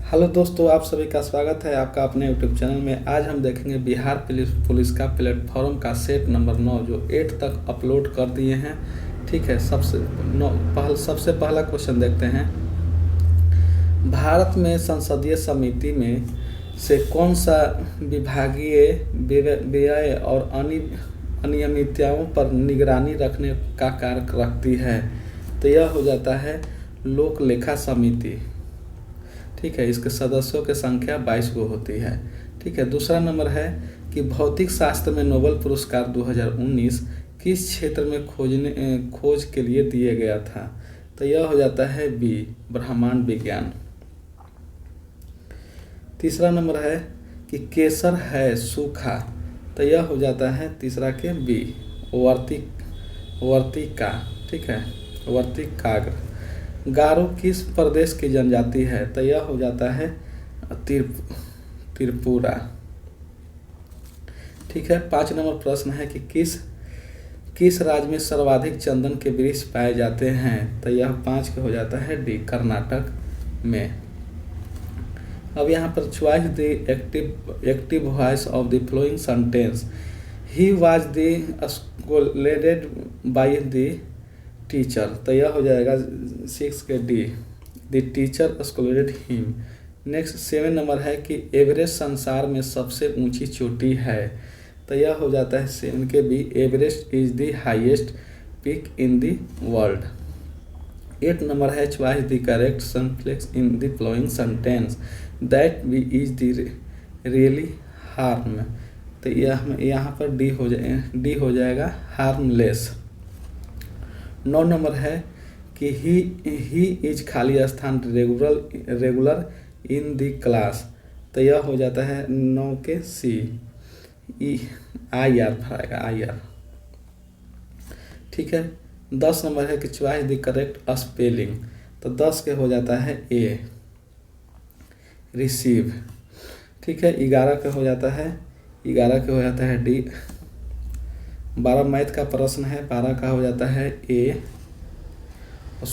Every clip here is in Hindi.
हेलो दोस्तों, आप सभी का स्वागत है आपका अपने यूट्यूब चैनल में। आज हम देखेंगे बिहार पुलिस का प्लेटफॉर्म का सेट नंबर 9 जो 8 तक अपलोड कर दिए हैं। ठीक है, सबसे पहला क्वेश्चन देखते हैं। भारत में संसदीय समिति में से कौन सा विभागीय व्यय और अनियमितताओं पर निगरानी रखने का कार्य रखती है? तो यह हो जाता है लोक लेखा समिति। ठीक है, इसके सदस्यों की संख्या 22 को होती है। ठीक है, दूसरा नंबर है कि भौतिक शास्त्र में नोबेल पुरस्कार 2019 किस क्षेत्र में खोज के लिए दिया गया था? तो यह हो जाता है बी, ब्रह्मांड विज्ञान। तीसरा नंबर है कि केसर है सूखा, तो यह हो जाता है तीसरा के बी, वर्तिका। ठीक है, वर्तिकाग्र। गारो किस प्रदेश की जनजाति है? तो यह हो जाता है त्रिपुरा। ठीक है, 5 नंबर प्रश्न है कि किस राज्य में सर्वाधिक चंदन के वृक्ष पाए जाते हैं? तो यह 5 का हो जाता है डी, कर्नाटक में। अब यहाँ पर choice the active voice of the flowing sentence. He was the scolded by the teacher, तो यह हो जाएगा 6 के D, the teacher scolded him. Next 7 number है कि एवरेस्ट संसार में सबसे ऊंची चोटी है, तो यह हो जाता है 7 के B, Everest is the highest peak in the world. 8 number है choice the correct sentence in the flowing sentence that we is the really harm, तो यहाँ पर डी हो जाएगा हार्मलेस। 9 नंबर है कि ही इज खाली स्थान रेगुलर इन द क्लास, तो यह हो जाता है 9 के सी, आई आर भराएगा, आई आर। ठीक है, 10 नंबर है कि चॉइस द करेक्ट स्पेलिंग, तो 10 के हो जाता है ए, रिसीव। ठीक है, 11 का हो जाता है डी। 12 मैथ का प्रश्न है, 12 का हो जाता है ए, और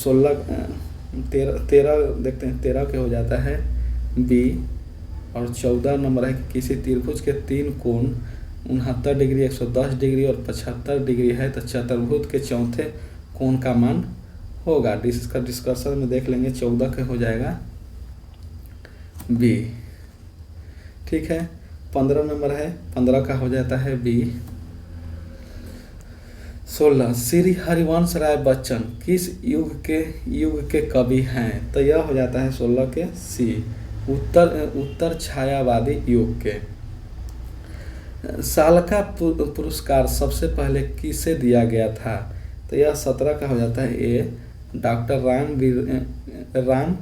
13 देखते हैं, 13 के हो जाता है बी, और 14 नंबर है कि किसी त्रिभुज के 3 कोण 69 डिग्री, 110 डिग्री और 75 डिग्री है, तो चतुर्भुज के चौथे कोण का मान होगा। इसका डिस्कशन में देख लेंगे। 14 के हो जाएगा बी। ठीक है, 15 नंबर है, 15 का हो जाता है बी। 16 श्री हरिवंश राय बच्चन किस युग के कवि हैं? तो यह हो जाता है 16 के सी, उत्तर छायावादी युग के। सालका पुरस्कार सबसे पहले किसे दिया गया था? तो यह 17 का हो जाता है ए, डॉक्टर राम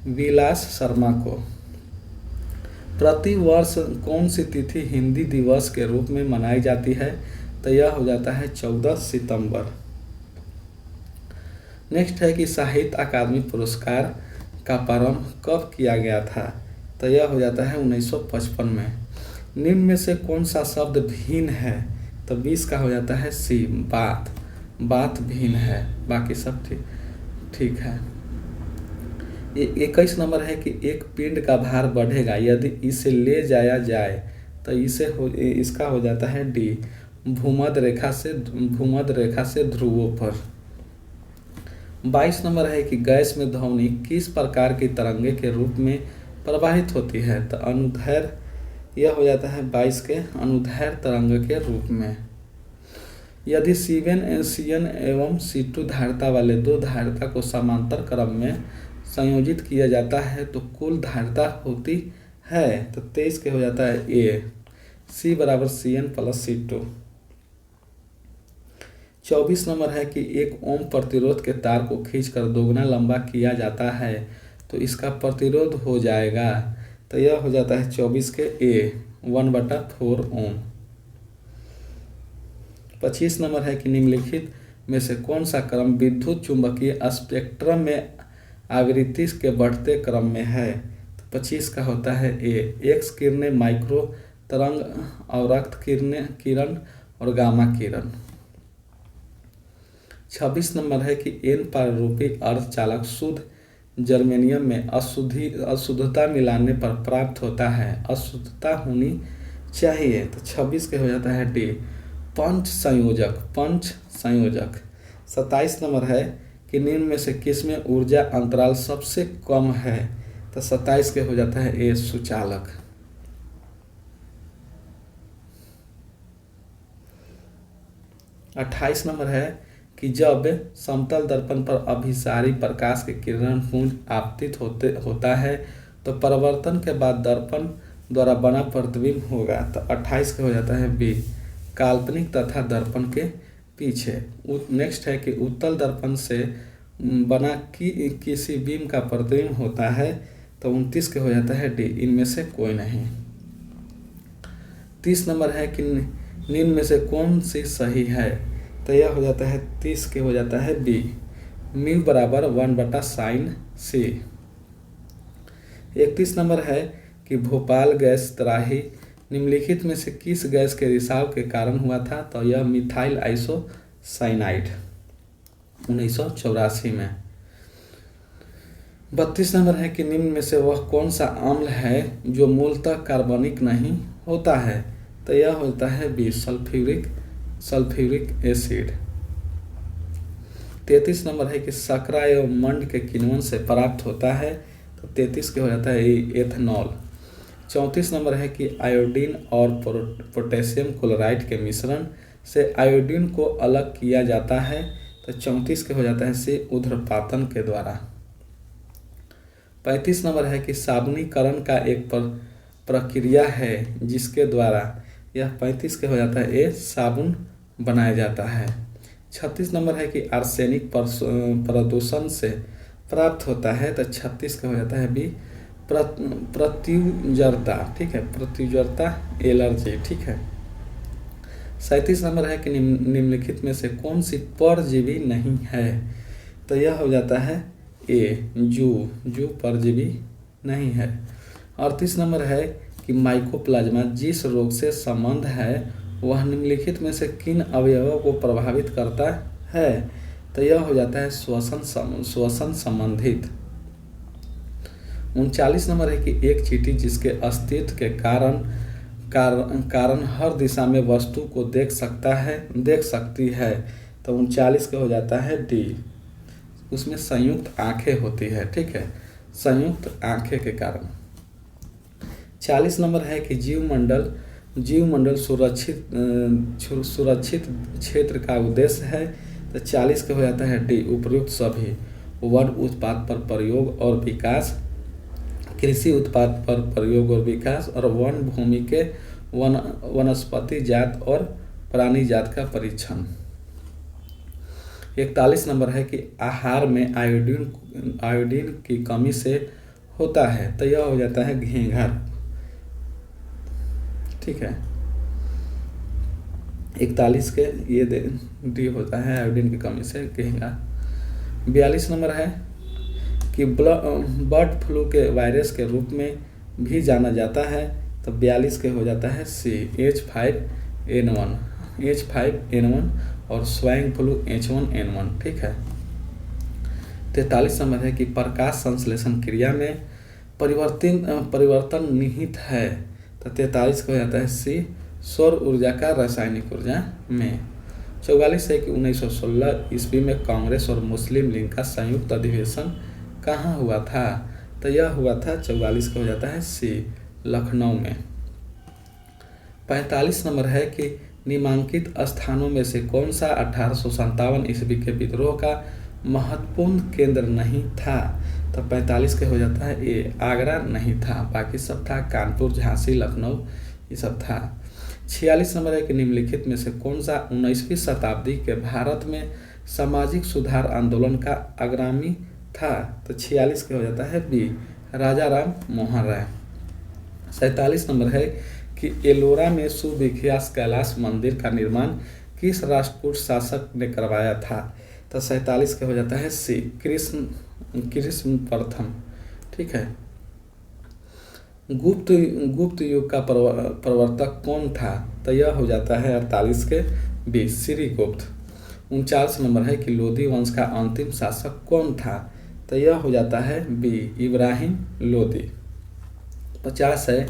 विलास शर्मा को। प्रति वर्ष कौन सी तिथि हिंदी दिवस के रूप में मनाई जाती है? तो यह हो जाता है 14 सितंबर। नेक्स्ट है कि साहित्य अकादमी पुरस्कार का प्रारंभ कब किया गया था? तो यह हो जाता है 1955 में। निम्न में से कौन सा शब्द भिन्न है? तो 20 का हो जाता है सी, बात भिन्न है, बाकी सब ठीक है। 21 नंबर है कि एक पिंड का भार बढ़ेगा यदि इसे ले जाया जाए, तो इसका हो जाता है डी, भूमध्य रेखा से ध्रुवों पर। 22 नंबर है कि गैस में ध्वनि किस प्रकार की तरंगे के रूप में प्रवाहित होती है? तो अनुदैर्घ्य, यह हो जाता है 22 के, अनुदैर्घ्य तरंग के रूप में। यदि C1 एवं C2 धारिता वाले 2 धारिता को समांतर क्रम में संयोजित किया जाता है तो कुल धारिता होती है, तो 23 के हो जाता है ए, C बराबर Cn प्लस C2। 24 नंबर है कि एक ओम प्रतिरोध के तार को खींचकर दोगुना लंबा किया जाता है तो इसका प्रतिरोध हो जाएगा, तो यह हो जाता है 24 के ए, 1/4 ओम। 25 नंबर है कि निम्नलिखित में से कौन सा क्रम विद्युत चुंबकीय स्पेक्ट्रम में आवृत्ति के बढ़ते क्रम में है? तो 25 का होता है ए, एक्स किरणें, माइक्रो तरंग, अवरक्त किरण और गामा किरण। 26 नंबर है कि एन प्रारूपिक अर्धचालक शुद्ध जर्मेनियम में अशुद्धता मिलाने पर प्राप्त होता है? अशुद्धता होनी चाहिए, तो 26 के हो जाता है डी, पंच संयोजक। 27 नंबर है कि निम्न में से किसमें ऊर्जा अंतराल सबसे कम है? तो 27 के हो जाता है ए, सुचालक। 28 नंबर है कि जब समतल दर्पण पर अभिसारी प्रकाश के किरण पुंज आपतित होता है तो परिवर्तन के बाद दर्पण द्वारा बना प्रतिबिंब होगा। तो 28 का हो जाता है बी, काल्पनिक तथा दर्पण के पीछे। नेक्स्ट है कि उत्तल दर्पण से बना किसी बीम का प्रतिबिंब होता है। तो 29 के हो जाता है डी, इनमें से कोई नहीं। 30 नंबर है कि निम्न में से कौन सी सही है? तो यह हो जाता है 30 के हो जाता है बी, म्यू बराबर 1/sin सी। 31 नंबर है कि भोपाल गैस तराही निम्नलिखित में से किस गैस के रिसाव के कारण हुआ था? तो यह मिथाइल आइसोसाइनाइड 1984 में। 32 नंबर है कि निम्न में से वह कौन सा अम्ल है जो मूलतः कार्बनिक नहीं होता है? तो यह होता है बी, सल्फ्यूरिक एसिड। 33 नंबर है कि सकरा एवं मंड के किण्वन से प्राप्त होता है। तो 33 के हो जाता है एथनॉल। 34 नंबर है कि आयोडीन और पोटेशियम क्लोराइड के मिश्रण से आयोडीन को अलग किया जाता है। तो 34 के हो जाता है सी, ऊर्ध्वपातन के द्वारा। 35 नंबर है कि साबुनीकरण का एक प्रक्रिया है जिसके द्वारा यह 35 के हो जाता है ए, साबुन बनाया जाता है। 36 नंबर है कि आर्सेनिक प्रदूषण से प्राप्त होता है। तो 36 का हो जाता है बी, प्रत्युजरता। ठीक है, प्रत्युजरता एलर्जी। ठीक है। 37 नंबर है कि निम्नलिखित में से कौन सी परजीवी नहीं है? तो यह हो जाता है ए, जू परजीवी नहीं है। 38 नंबर है कि माइकोप्लाज्मा जिस रोग से संबंध है वह निम्नलिखित में से किन अवयवों को प्रभावित करता है? तो यह हो जाता है श्वसन संबंधित। 39 नंबर है कि एक चींटी जिसके अस्तित्व के कारण हर दिशा में वस्तु को देख सकती है। तो 39 का हो जाता है डी, उसमें संयुक्त आंखें होती है। ठीक है, संयुक्त आंखें के कारण। 40 नंबर है कि जीवमंडल सुरक्षित क्षेत्र का उद्देश्य है। तो 40 का हो जाता है डी, उपर्युक्त सभी वन उत्पाद पर प्रयोग और विकास, कृषि उत्पाद पर प्रयोग और विकास, और वन भूमि के वनस्पति जात और प्राणी जात का परीक्षण। 41 नंबर है कि आहार में आयोडीन की कमी से होता है। तो यह हो जाता है घेंघर। ठीक है, 41 के ये डी होता है, आयोडीन की कमी से घेंघर। 42 नंबर है कि बर्ड फ्लू के वायरस के रूप में भी जाना जाता है। तो 42 के हो जाता है सी, H5N1 और स्वाइन फ्लू H1N1। ठीक है। 43 नंबर है कि प्रकाश संश्लेषण क्रिया में परिवर्तन निहित है। तो 43 का हो जाता है सी, सौर ऊर्जा का रासायनिक ऊर्जा में। 44 है कि 1916 ईस्वी में कांग्रेस और मुस्लिम लीग का संयुक्त अधिवेशन कहाँ हुआ था? तो यह हुआ था 44 का हो जाता है सी, लखनऊ में। 45 नंबर है कि निम्नांकित स्थानों में से कौन सा 1857 ईस्वी के विद्रोह का महत्वपूर्ण केंद्र नहीं था? तो 45 के हो जाता है ए, आगरा नहीं था, बाकी सब था, कानपुर, झांसी, लखनऊ, ये सब था। 46 नंबर है कि निम्नलिखित में से कौन सा 19वीं शताब्दी के भारत में सामाजिक सुधार आंदोलन का अग्रणी था? तो 46 के हो जाता है बी, राजा राम मोहन राय। 47 नंबर है कि एलोरा में सुविख्यात कैलाश मंदिर का निर्माण किस राष्ट्रकूट शासक ने करवाया था? तो 47 के हो जाता है सी, कृष्ण प्रथम। ठीक है। गुप्त युग का प्रवर्तक कौन था? तो यह हो जाता है 48 के बी, श्रीगुप्त। 49 नंबर है कि लोधी वंश का अंतिम शासक कौन था? तो यह हो जाता है बी इब्राहिम लोदी। 50 है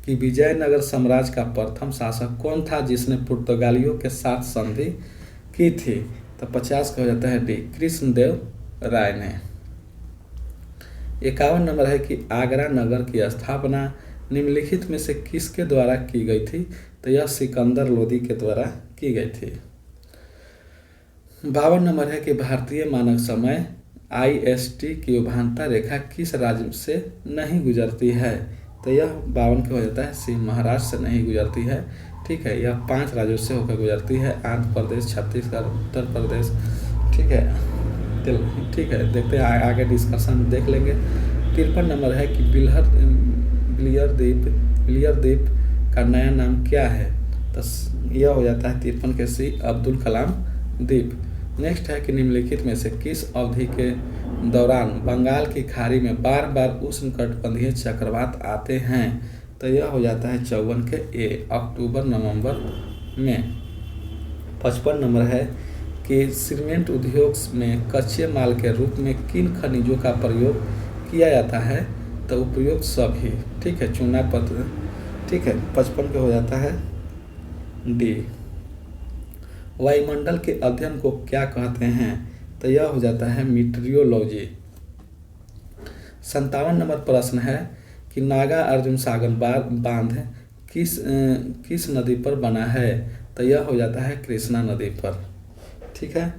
कि विजयनगर साम्राज्य का प्रथम शासक कौन था जिसने पुर्तगालियों के साथ संधि की थी? तो 50 का हो जाता है डी कृष्णदेव राय ने। 51 नंबर है कि आगरा नगर की स्थापना निम्नलिखित में से किसके द्वारा की गई थी? तो यह सिकंदर लोदी के द्वारा की गई थी। 52 नंबर है कि भारतीय मानक समय IST की उभानता रेखा किस राज्य से नहीं गुजरती है? तो यह 52 का हो जाता है सी महाराष्ट्र से नहीं गुजरती है। ठीक है, यह 5 राज्यों से होकर गुजरती है, आंध्र प्रदेश, छत्तीसगढ़, उत्तर प्रदेश। ठीक है, ठीक है, देखते हैं आगे डिस्कशन देख लेंगे। 53 नंबर है कि बिलियर द्वीप का नया नाम क्या है? तो यह हो जाता है 53 के सी अब्दुल कलाम द्वीप। नेक्स्ट है कि निम्नलिखित में से किस अवधि के दौरान बंगाल की खाड़ी में बार बार उष्णकटिबंधीय चक्रवात आते हैं? तो यह हो जाता है 54 के ए अक्टूबर नवंबर में। 55 नंबर है कि सीमेंट उद्योग में कच्चे माल के रूप में किन खनिजों का प्रयोग किया जाता है? तो उपयुक्त सभी। ठीक है, चूना पत्थर। ठीक है, 55 के हो जाता है डी। वायुमंडल के अध्ययन को क्या कहते हैं? तो यह हो जाता है मीटरियोलॉजी। 57 नंबर प्रश्न है कि नागा अर्जुन सागर बांध किस नदी पर बना है? तो यह हो जाता है कृष्णा नदी पर। ठीक है,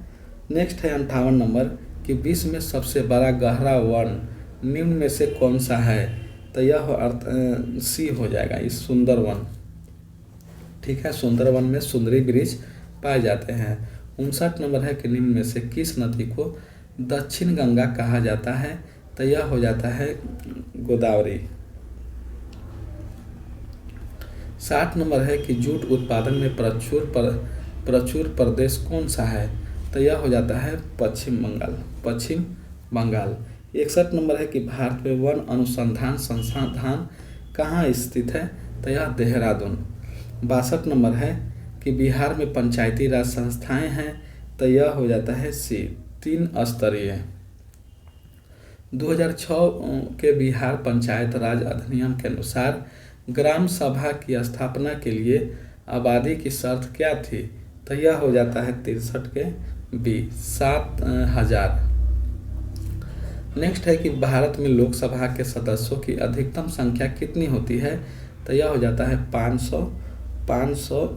नेक्स्ट है 58 नंबर कि विश्व में सबसे बड़ा गहरा वन निम्न में से कौन सा है? तो यह सी हो जाएगा इस सुंदर वन। ठीक है, सुंदर वन में सुंदरी वृक्ष पाए जाते हैं। 59 नंबर है कि निम्न में से किस नदी को दक्षिण गंगा कहा जाता है? तो यह हो जाता है गोदावरी। 60 नंबर है कि जूट उत्पादन में प्रचुर प्रदेश कौन सा है? तो यह हो जाता है पश्चिम बंगाल। 61 नंबर है कि भारत में वन अनुसंधान संस्थान कहाँ स्थित है? तो यह देहरादून। 62 नंबर है कि बिहार में पंचायती राज संस्थाएं हैं? तो यह हो जाता है सी 3 स्तरीय। 2006 के बिहार पंचायत राज अधिनियम के अनुसार ग्राम सभा की स्थापना के लिए आबादी की शर्त क्या थी? तो यह हो जाता है 63 के बी 7000। नेक्स्ट है कि भारत में लोकसभा के सदस्यों की अधिकतम संख्या कितनी होती है? तो यह हो जाता है 552।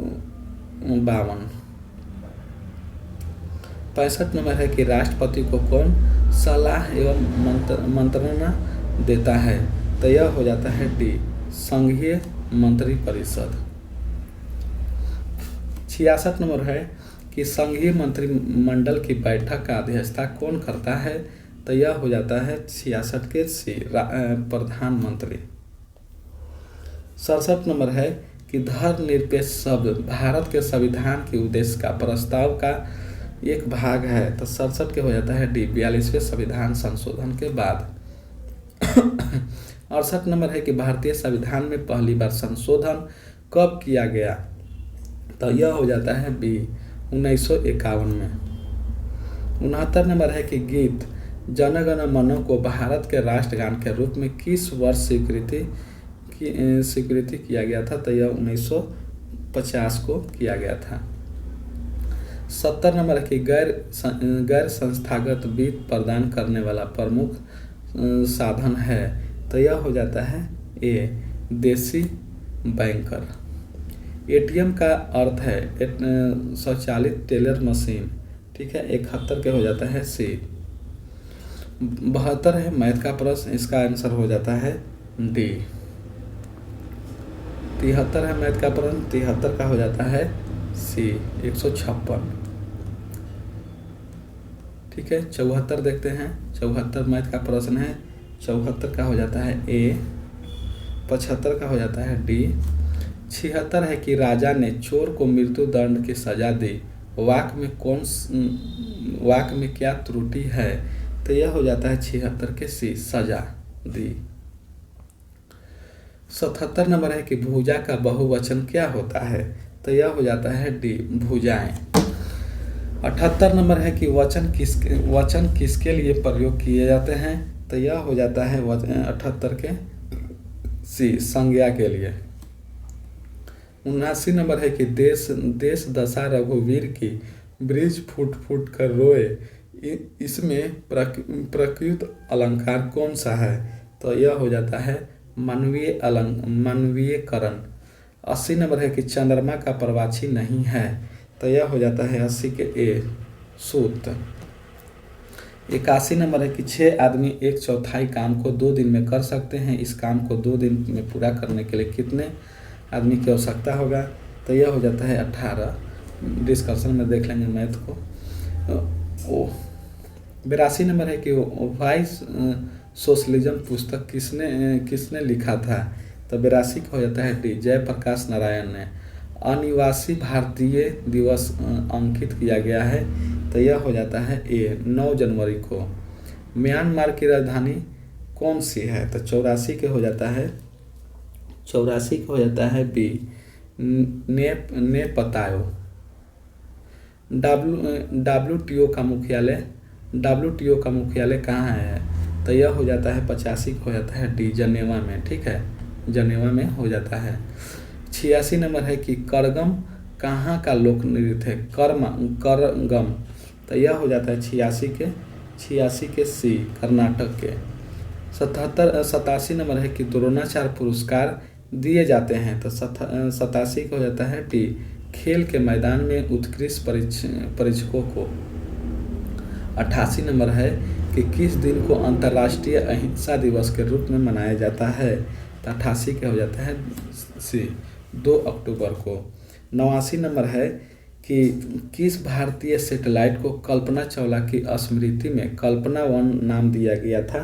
65 नंबर है कि राष्ट्रपति को कौन सलाह एवं मंत्रणा देता है? तो यह हो जाता है डी संघीय मंत्रिपरिषद। 66 नंबर है कि संघीय मंत्रिमंडल की बैठक का अध्यक्षता कौन करता है? तो यह हो जाता है 66 के सी प्रधानमंत्री। 67 नंबर है कि धर्मनिरपेक्ष शब्द भारत के संविधान के उद्देश्य का प्रस्ताव का एक भाग है। तो 67 के हो जाता है डी 42वें संविधान संशोधन के बाद। 68 नंबर है कि भारतीय संविधान में पहली बार संशोधन कब किया गया? तो यह हो जाता है बी 1951 में। 69 नंबर है कि गीत जन गण मन को भारत के राष्ट्रगान के रूप में किस वर्ष स्वीकृति किया गया था? तो यह 1950 को किया गया था। 70 नंबर है कि गैर संस्थागत वित्त प्रदान करने वाला प्रमुख साधन है? तो यह हो जाता है ए देसी बैंकर। ATM का अर्थ है स्वचालित टेलर मशीन। ठीक है, 71 के हो जाता है सी। 72 है मैथ का प्रश्न, इसका आंसर हो जाता है डी। 73 है मैथ का प्रश्न, 73 का हो जाता है सी 156। ठीक है, 74 देखते हैं। 74 मैथ का प्रश्न है, 74 का हो जाता है ए। 75 का हो जाता है डी। 76 है कि राजा ने चोर को मृत्यु दंड की सजा दी, वाक्य में क्या त्रुटि है? तो यह हो जाता है 76 के सी सजा दी। 77 नंबर है कि भुजा का बहुवचन क्या होता है? तो यह हो जाता है डी भुजाएं। 78 नंबर है कि वचन किसके लिए प्रयोग किए जाते हैं, तो यह हो जाता है 78 के सी, संज्ञा के लिए। 79 नंबर है कि देश दशा रघुवीर की ब्रिज फूट फूट कर रोए, इसमें प्रकृत अलंकार कौन सा है, तो यह हो जाता है मानवीयकरण। 80 नंबर है कि चंद्रमा का प्रवाची नहीं है, तो यह हो जाता है 80 के ए, सूत। 81 नंबर है कि 6 आदमी 1/4 काम को 2 दिन में कर सकते हैं, इस काम को 2 दिन में पूरा करने के लिए कितने आदमी की आवश्यकता होगा, तो यह हो जाता है 18। डिस्कशन में देख लेंगे मैथ को। 82 नंबर है कि वाई सोशलिज्म पुस्तक किसने लिखा था, तो 82 का हो जाता है डी, जयप्रकाश नारायण ने। अनिवासी भारतीय दिवस अंकित किया गया है, तो यह हो जाता है ए, 9 जनवरी को। म्यांमार की राजधानी कौन सी है, तो 84 के हो जाता है, 84 का हो जाता है बी, नेपतायो। WTO का मुख्यालय कहाँ है, तो यह हो जाता है 85 का हो जाता है डी, जनेवा में। ठीक है, जनेवा में हो जाता है। 86 नंबर है कि करगम कहाँ का लोक नृत्य है, करगम, तो यह हो जाता है 86 के सी, कर्नाटक के। 87 नंबर है कि द्रोणाचार्य पुरस्कार दिए जाते हैं, तो 87 का हो जाता है डी, खेल के मैदान में उत्कृष्ट परीक्षकों को। 88 नंबर है कि किस दिन को अंतर्राष्ट्रीय अहिंसा दिवस के रूप में मनाया जाता है, तो 88 का हो जाता है सी, 2 अक्टूबर को। 89 नंबर है कि किस भारतीय सैटेलाइट को कल्पना चावला की स्मृति में कल्पना 1 नाम दिया गया था,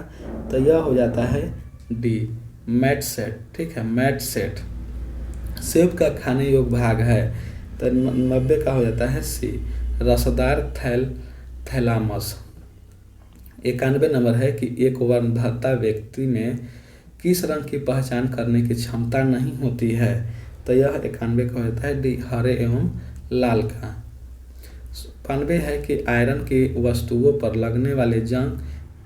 तो यह हो जाता है डी, मैटसेट। ठीक है, मैटसेट। सेब का खाने योग्य भाग है, तो 90 का हो जाता है सी, रसदार थैलामस। 91 नंबर है कि एक वर्णभर्ता व्यक्ति में किस रंग की पहचान करने की क्षमता नहीं होती है, तो यह 91 का हो जाता है डी, हरे एवं लाल का। 92 है कि आयरन की वस्तुओं पर लगने वाले जंग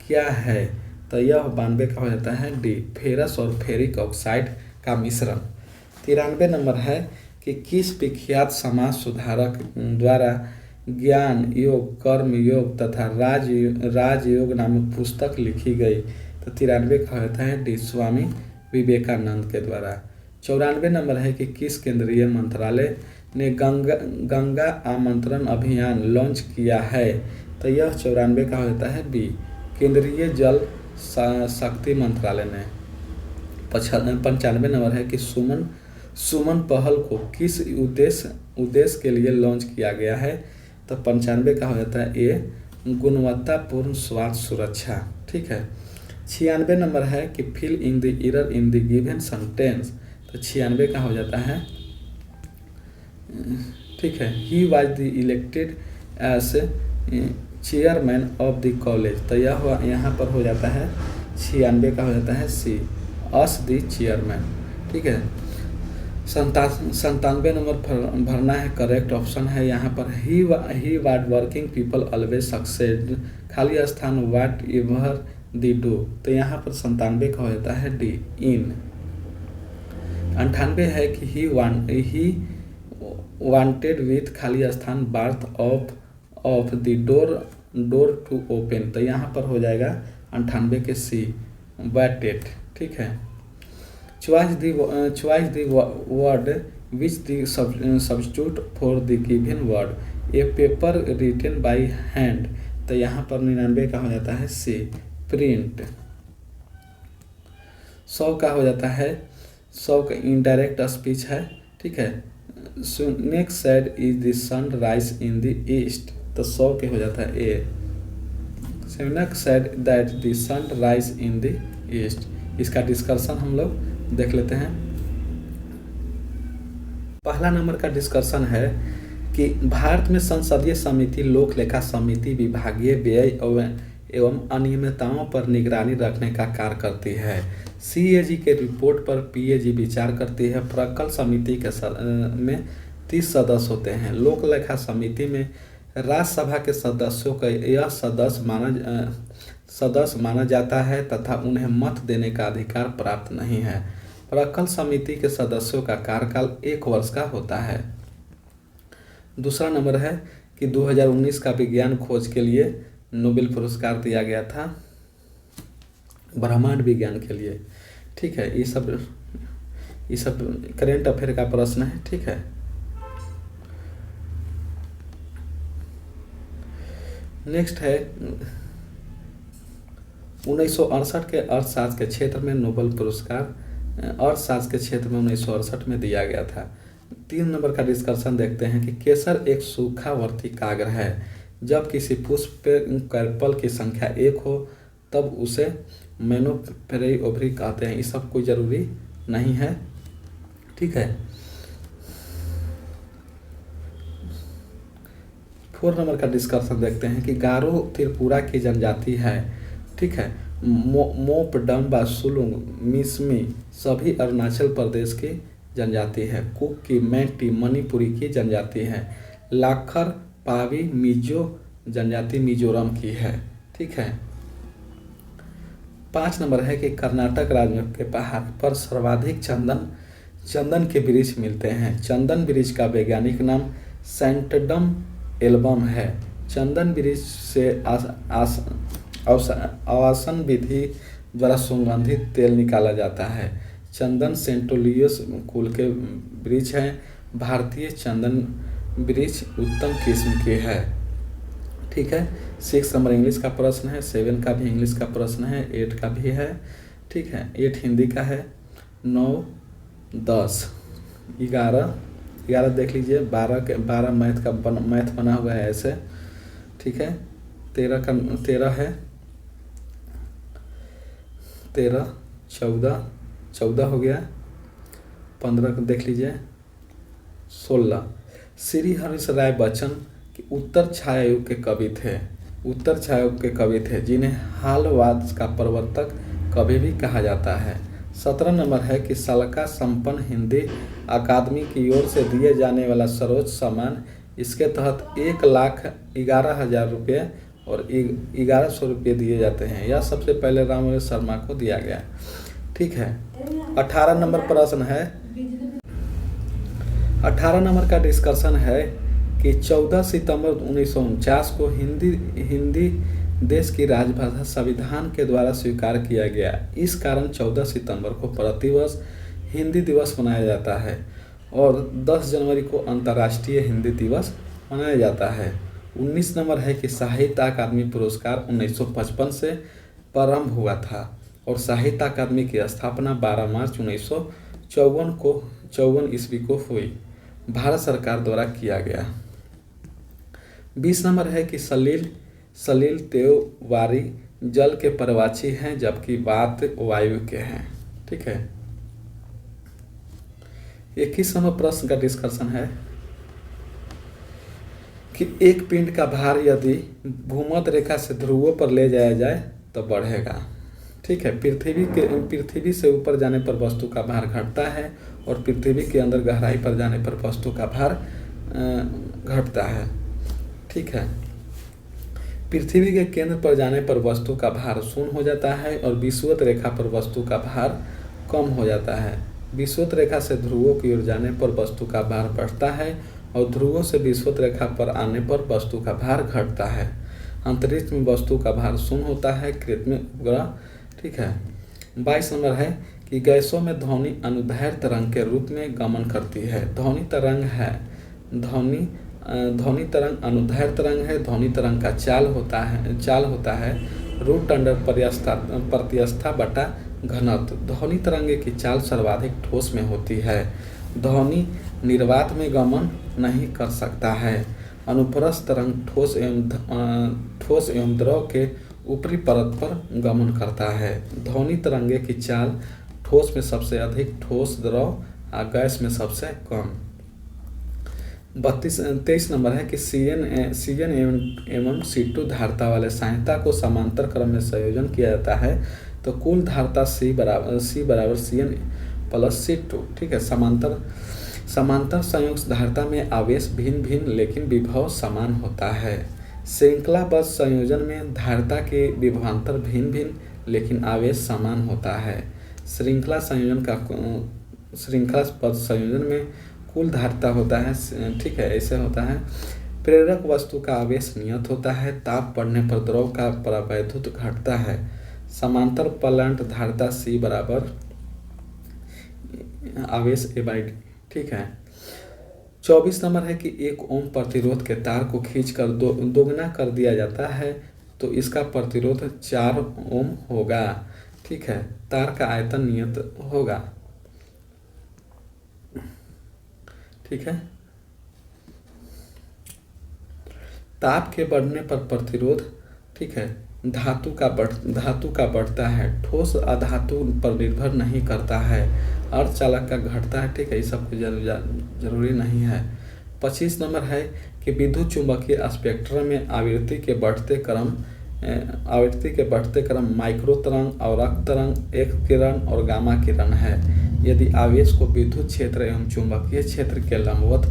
क्या है, तो यह 92 का हो जाता है डी, फेरस और फेरिक ऑक्साइड का मिश्रण। 93 नंबर है कि किस विख्यात समाज सुधारक द्वारा ज्ञान योग, कर्म योग तथा राजयोग नामक पुस्तक लिखी गई, तो 93 का होता है डी, स्वामी विवेकानंद के द्वारा। 94 नंबर है कि किस केंद्रीय मंत्रालय ने गंगा आमंत्रण अभियान लॉन्च किया है, तो यह 94 का होता है बी, केंद्रीय जल शक्ति मंत्रालय ने। 95 नंबर है कि सुमन पहल को किस उद्देश्य के लिए लॉन्च किया गया है, तो 95 का हो जाता है ए, गुणवत्तापूर्ण स्वास्थ्य सुरक्षा। ठीक है। 96 नंबर है कि fill in the error in the given sentence, तो 96 का हो जाता है, ठीक है, he was the elected as chairman of the college, तो यह यहाँ पर हो जाता है 96 का हो जाता है सी, अस द चेयरमैन। ठीक है। 97 नंबर भरना है, करेक्ट ऑप्शन है यहाँ पर ही वाट वर्किंग पीपल ऑलवेज सक्सेड, खाली स्थान वाट एवर दी डू, तो यहाँ पर 97 का हो जाता है डी, इन। 98 है कि ही वांटेड विथ खाली स्थान bath of the door to open, तो यहाँ पर हो जाएगा 98 के सी, बैटेड। ठीक है। choose the word which the substitute for the given word, a paper written by hand, तो यहाँ पर 99 का हो जाता है सी, प्रिंट। 100 का हो जाता है, 100 का इनडायरेक्ट स्पीच है। ठीक है। Next side is the sun rise in the east, तो 100 के हो जाता है A, next side that the sun rise in the east. इसका डिस्कशन हम लोग देख लेते हैं। पहला नंबर का डिस्कशन है कि भारत में संसदीय समिति लोक लेखा समिति विभागीय व्यय एवं अनियमितताओं पर निगरानी रखने का कार्य करती है। सीएजी के रिपोर्ट पर पीएजी विचार करती है। प्रकल्प समिति के में 30 सदस्य होते हैं। लोक लेखा समिति में राज्यसभा के सदस्यों का यह सदस्य माना जाता है तथा उन्हें मत देने का अधिकार प्राप्त नहीं है। प्रकल्प समिति के सदस्यों का कार्यकाल 1 वर्ष का होता है। दूसरा नंबर है कि 2019 का विज्ञान खोज के लिए नोबेल पुरस्कार दिया गया था ब्रह्मांड विज्ञान के लिए। ठीक है, ये सब करेंट अफेयर का प्रश्न है। ठीक है, नेक्स्ट है 1968 के अर्थशास्त्र के क्षेत्र में नोबेल पुरस्कार अर्थशास्त्र के क्षेत्र में 1968 में दिया गया था। 3 नंबर का डिस्कशन देखते हैं कि केसर एक सूखावर्ती कागर है। जब किसी पुष्प पे कार्पल की संख्या 1 हो तब उसे मोनोफोरी ओवरी कहते हैं। ये सब कोई जरूरी नहीं है। ठीक है, 4 नंबर का डिस्कशन देखते हैं कि गारो त्रिपुरा की जनजाति है। ठीक है, मोप डम्बा सुलुंग मिसमी सभी अरुणाचल प्रदेश की जनजाति है। कुकी मैटी मणिपुरी की जनजाति है। लाखर पावी मिजो जनजाति मिजोरम की है। ठीक है, 5 नंबर है कि कर्नाटक राज्य के पहाड़ पर सर्वाधिक चंदन के वृक्ष मिलते हैं। चंदन वृक्ष का वैज्ञानिक नाम सैंटडम एल्बम है। चंदन वृक्ष से आवासन विधि द्वारा सुगंधित तेल निकाला जाता है। चंदन सेंटोलियस कुल के वृक्ष हैं। भारतीय चंदन वृक्ष उत्तम किस्म के है। ठीक है, 6 नंबर इंग्लिश का प्रश्न है, 7 का भी इंग्लिश का प्रश्न है, 8 का भी है। ठीक है, 8 हिंदी का है, 9, 10, 11 देख लीजिए, 12 मैथ बना हुआ है ऐसे। ठीक है, 13 है, 13, 14 हो गया, 15 को देख लीजिए, 16। श्री हरीश राय बच्चन उत्तर छायायुग के कवि थे। उत्तर छायायुग के कवि थे जिन्हें हालवाद का प्रवर्तक कवि भी कहा जाता है। 17 नंबर है कि सालका संपन्न हिंदी अकादमी की ओर से दिए जाने वाला सर्वोच्च सम्मान। इसके तहत 1,11,000 रुपये और 1100 रुपये दिए जाते हैं। यह सबसे पहले रामवरे शर्मा को दिया गया। ठीक है, 18 नंबर प्रश्न है। 18 नंबर का डिस्कशन है कि 14 सितंबर 1949 को हिंदी देश की राजभाषा संविधान के द्वारा स्वीकार किया गया। इस कारण 14 सितंबर को प्रतिवर्ष हिंदी दिवस मनाया जाता है और 10 जनवरी को अंतर्राष्ट्रीय हिंदी दिवस मनाया जाता है। 19 नंबर है कि साहित्य अकादमी पुरस्कार 1955 से प्रारंभ हुआ था और साहित्य अकादमी की स्थापना 12 मार्च 1954 ईस्वी को हुई। भारत सरकार द्वारा किया गया। 20 नंबर है कि सलील त्योवारी जल के परवाची हैं जबकि वात वायु के हैं। ठीक है, 21 नंबर प्रश्न का डिस्कशन है कि एक पिंड का भार यदि भूमध्य रेखा से ध्रुवों पर ले जाया जाए तो बढ़ेगा। ठीक है, पृथ्वी से ऊपर जाने पर वस्तु का भार घटता है और पृथ्वी के अंदर गहराई पर जाने पर वस्तु का भार घटता है। ठीक है, पृथ्वी के केंद्र पर जाने पर वस्तु का भार शून्य हो जाता है और विषुवत रेखा पर वस्तु का भार कम हो जाता है। विषुवत रेखा से ध्रुवों की ओर जाने पर वस्तु का भार बढ़ता है और ध्रुवों से विषुवत रेखा पर आने पर वस्तु का भार घटता है। अंतरिक्ष में वस्तु का भार शून्य होता है, कृत्रिम उपग्रह। ठीक है, 22 नंबर है कि गैसों में ध्वनि अनुदैर्घ्य तरंग के रूप में गमन करती है। ध्वनि तरंग अनुदैर्घ्य तरंग है। ध्वनि तरंग का चाल होता है रूट अंडर प्रत्यस्था बटा घनत्व। ध्वनि तरंग की चाल सर्वाधिक ठोस में होती है। ध्वनि निर्वात में गमन नहीं कर सकता है। अनुप्रस्थ तरंग ठोस एवं द्रव के ऊपरी परत पर गमन करता है। ध्वनि तरंगे की चाल ठोस में सबसे अधिक, ठोस द्रव और गैस में सबसे कम। 23 नंबर है कि सीएन एवं C2 धारता वाले संहिता को समांतर क्रम में संयोजन किया जाता है तो कुल धारता C बराबर CN प्लस C2। ठीक है, समांतर समांतर संयुक्त धारिता में आवेश भिन्न भिन्न लेकिन विभव समान होता है। श्रृंखलाबद्ध संयोजन में धारिता के विभवांतर भिन्न भिन्न लेकिन आवेश समान होता है। श्रृंखलाबद्ध संयोजन में कुल धारिता होता है, ठीक है, ऐसे होता है। प्रेरक वस्तु का आवेश नियत होता है, ताप बढ़ने पर द्रव का परावैद्युत घटता है। समांतर प्लांट धारिता C बराबर आवेश A/D, ठीक है। 24 नंबर है कि 1 ओम प्रतिरोध के तार को खींचकर दोगुना कर दिया जाता है तो इसका प्रतिरोध 4 ओम होगा, ठीक है। तार का आयतन नियत होगा, ठीक है। ताप के बढ़ने पर प्रतिरोध, ठीक है, धातु का बढ़ता है, ठोस अधातु पर निर्भर नहीं करता है। अर्धचालक का घटता है, ठीक है, ये सब कुछ जरूरी नहीं है। 25 नंबर है कि विद्युत चुंबकीय स्पेक्ट्रम में आवृत्ति के बढ़ते क्रम माइक्रो तरंग, अवरक्त तरंग, एक्स किरण और गामा किरण है। यदि आवेश को विद्युत क्षेत्र एवं चुंबकीय क्षेत्र के लंबवत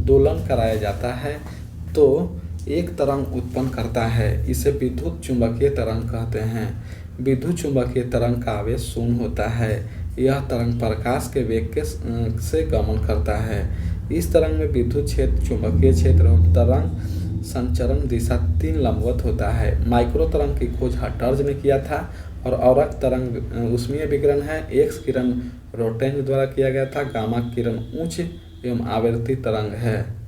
दोलन कराया जाता है तो एक तरंग उत्पन्न करता है, इसे विद्युत चुंबकीय तरंग कहते हैं। विद्युत चुंबकीय तरंग का आवेश शून्य होता है। यह तरंग प्रकाश के वेग से गमन करता है। इस तरंग में विद्युत क्षेत्र, चुंबकीय क्षेत्र और तरंग संचरण दिशा 3 लंबवत होता है। माइक्रो तरंग की खोज हटर्ज ने किया था और अवरक्त तरंग ऊष्मीय विकिरण है। एक्स किरण रोटेंज द्वारा किया गया था। गामा किरण उच्च एवं आवृत्ति तरंग है।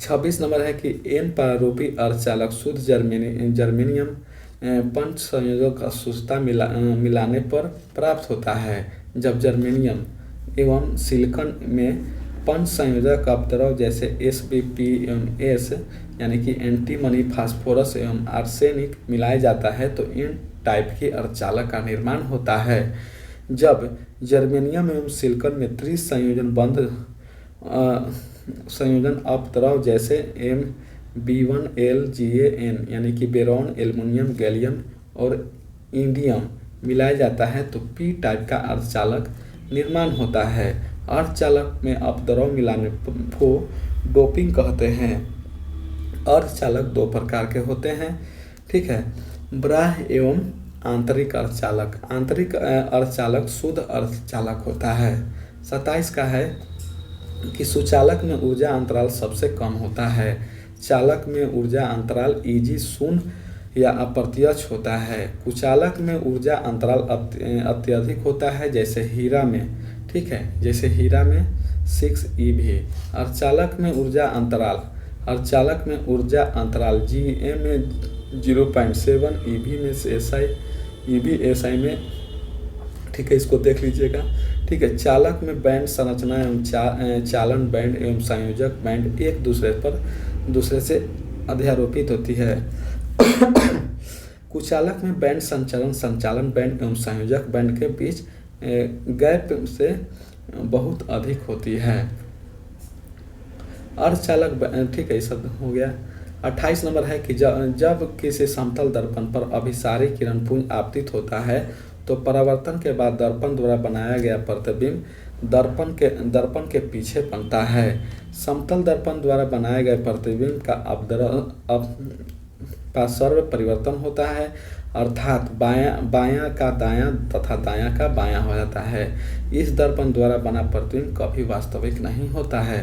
26 नंबर है कि एन प्रारूपी अर्धचालक शुद्ध जर्मेनियम पंच संयोजक शुद्धता मिलाने पर प्राप्त होता है। जब जर्मेनियम एवं सिलिकॉन में पंच संयोजक अपद्रव जैसे SbP एवं S यानी कि एंटीमनी, फास्फोरस एवं आर्सेनिक मिलाया जाता है तो इन टाइप की अर्धचालक का निर्माण होता है। जब जर्मेनियम एवं सिलिकॉन में संयोजन अपद्रव जैसे MB1LGaN यानी कि बोरॉन, एल्युमिनियम, गैलियम और इंडियम मिलाया जाता है तो P टाइप का अर्धचालक निर्माण होता है। अर्धचालक में अपद्रव मिलाने को डोपिंग कहते हैं। अर्धचालक 2 प्रकार के होते हैं, ठीक है, बाह्य एवं आंतरिक अर्धचालक। आंतरिक अर्धचालक शुद्ध अर्धचालक होता है। 27 का है कि सुचालक में ऊर्जा अंतराल सबसे कम होता है। चालक में ऊर्जा अंतराल Eg शून्य या अप्रत्यक्ष होता है। कुचालक में ऊर्जा अंतराल अत्यधिक होता है, जैसे हीरा में, ठीक है, जैसे हीरा में 6 eV। अर्धचालक में ऊर्जा अंतराल Ga में 0.7 eV में SI में, ठीक है, इसको देख लीजिएगा, ठीक है। चालक में बैंड संरचना एवं चालन बैंड एवं संयोजक बैंड एक दूसरे से अध्यारोपित होती है। कुचालक में बैंड संचालन बैंड एवं संयोजक बैंड के बीच गैप से बहुत अधिक होती है। अर्धचालक, ठीक है, सब हो गया। 28 नंबर है कि जब किसी समतल दर्पण पर अभिसारी किरण पुंज आपतित होता है तो परावर्तन के बाद दर्पण द्वारा बनाया गया प्रतिबिंब दर्पण के पीछे बनता है। समतल दर्पण द्वारा बनाए गए प्रतिबिंब का अपसर्व परिवर्तन होता है, अर्थात बायां का दायां तथा दायां का बायां हो जाता है। इस दर्पण द्वारा बना प्रतिबिंब कभी वास्तविक नहीं होता है।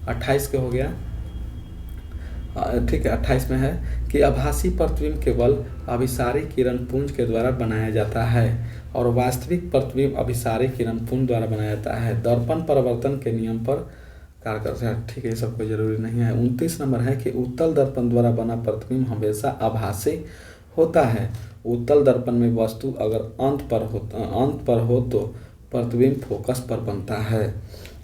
28 के हो गया, ठीक है। 28 में है कि आभासी प्रतिबिंब केवल अभिसारी किरण पुंज के द्वारा बनाया जाता है और वास्तविक प्रतिबिंब अभिसारी किरण पुंज द्वारा बनाया जाता है। दर्पण परावर्तन के नियम पर कार्य करता है, ठीक है, सब कोई जरूरी नहीं है। 29 नंबर है कि उत्तल दर्पण द्वारा बना प्रतिबिंब हमेशा आभासी होता है। उत्तल दर्पण में वस्तु अगर अंत पर हो तो प्रतिबिंब फोकस पर बनता है।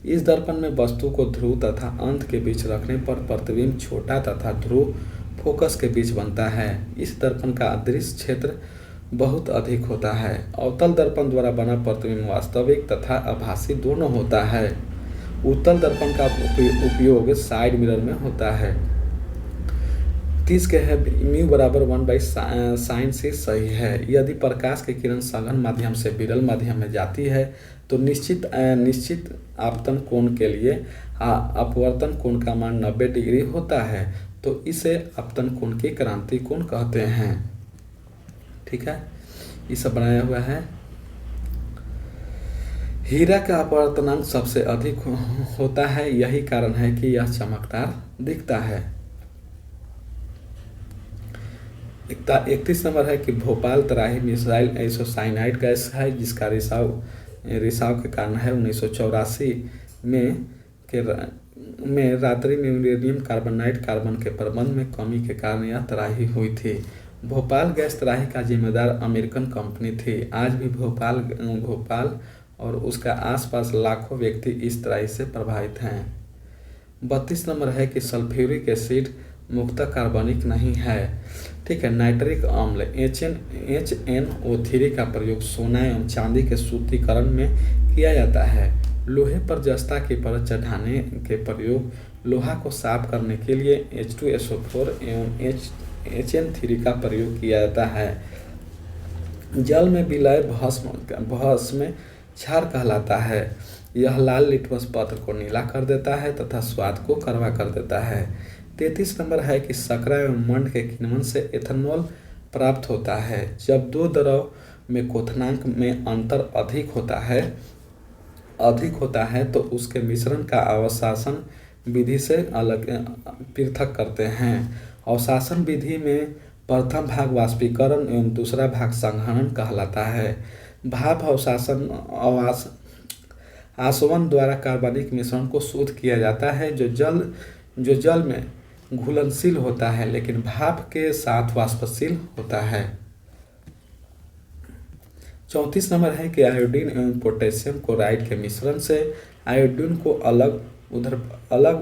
इस दर्पण में वस्तु को ध्रुव तथा अंत के बीच रखने पर प्रतिबिंब छोटा तथा ध्रुव फोकस के बीच बनता है। इस दर्पण का दृश्य क्षेत्र बहुत अधिक होता है। अवतल दर्पण द्वारा बना प्रतिबिंब वास्तविक तथा आभासी दोनों होता है। उत्तल दर्पण का उपयोग साइड मिरर में होता है। 30 के है म्यू बराबर 1/sin से सही है। यदि प्रकाश की किरण सघन माध्यम से विरल माध्यम में जाती है तो निश्चित आपतन कोण के लिए अपवर्तन कोण का मान 90 डिग्री होता है, तो इसे आपतन कोण की क्रांति कोण कहते हैं। ठीक है, ये सब बनाया हुआ है। हीरा का अपवर्तनांक सबसे अधिक होता है, यही कारण है कि यह चमकदार दिखता है। 31 नंबर है कि भोपाल तराही मिसाइल आइसोसाइनाइड गैस है, जिसका रिसाव के कारण है 1984 में रात्रि में यूरेनियम कार्बोनाइट कार्बन के प्रबंध में कमी के कारण यह तराही हुई थी। भोपाल गैस तराही का जिम्मेदार अमेरिकन कंपनी थी। आज भी भोपाल और उसका आसपास लाखों व्यक्ति इस तराही से प्रभावित हैं। 32 नंबर है कि सल्फ्यूरिक एसिड मुक्तः कार्बनिक नहीं है। ठीक है, नाइट्रिक अम्ल HNO3 का प्रयोग सोना एवं चांदी के सूत्रीकरण में किया जाता है। लोहे पर जस्ता की परत चढ़ाने के प्रयोग लोहा को साफ करने के लिए H2SO4 एवं HN3 का प्रयोग किया जाता है। जल में विलय भस्म क्षार कहलाता है। यह लाल लिटमस पत्र को नीला कर देता है तथा स्वाद को कड़वा कर देता है। 33 नंबर है कि शर्करा एवं मंड के किण्वन से एथेनॉल प्राप्त होता है। जब दो द्रव में क्वथनांक में अंतर अधिक होता है तो उसके मिश्रण का अवशासन विधि से अलग पृथक करते हैं। अवशासन विधि में प्रथम भाग वाष्पीकरण एवं दूसरा भाग संघनन कहलाता है। भाप अवशासन आसवन द्वारा कार्बनिक मिश्रण को शुद्ध किया जाता है, जो जल में घुलनशील होता है लेकिन भाप के साथ वाष्पशील होता है। 34 नंबर है कि आयोडीन एवं पोटेशियम क्लोराइड के मिश्रण से आयोडीन को अलग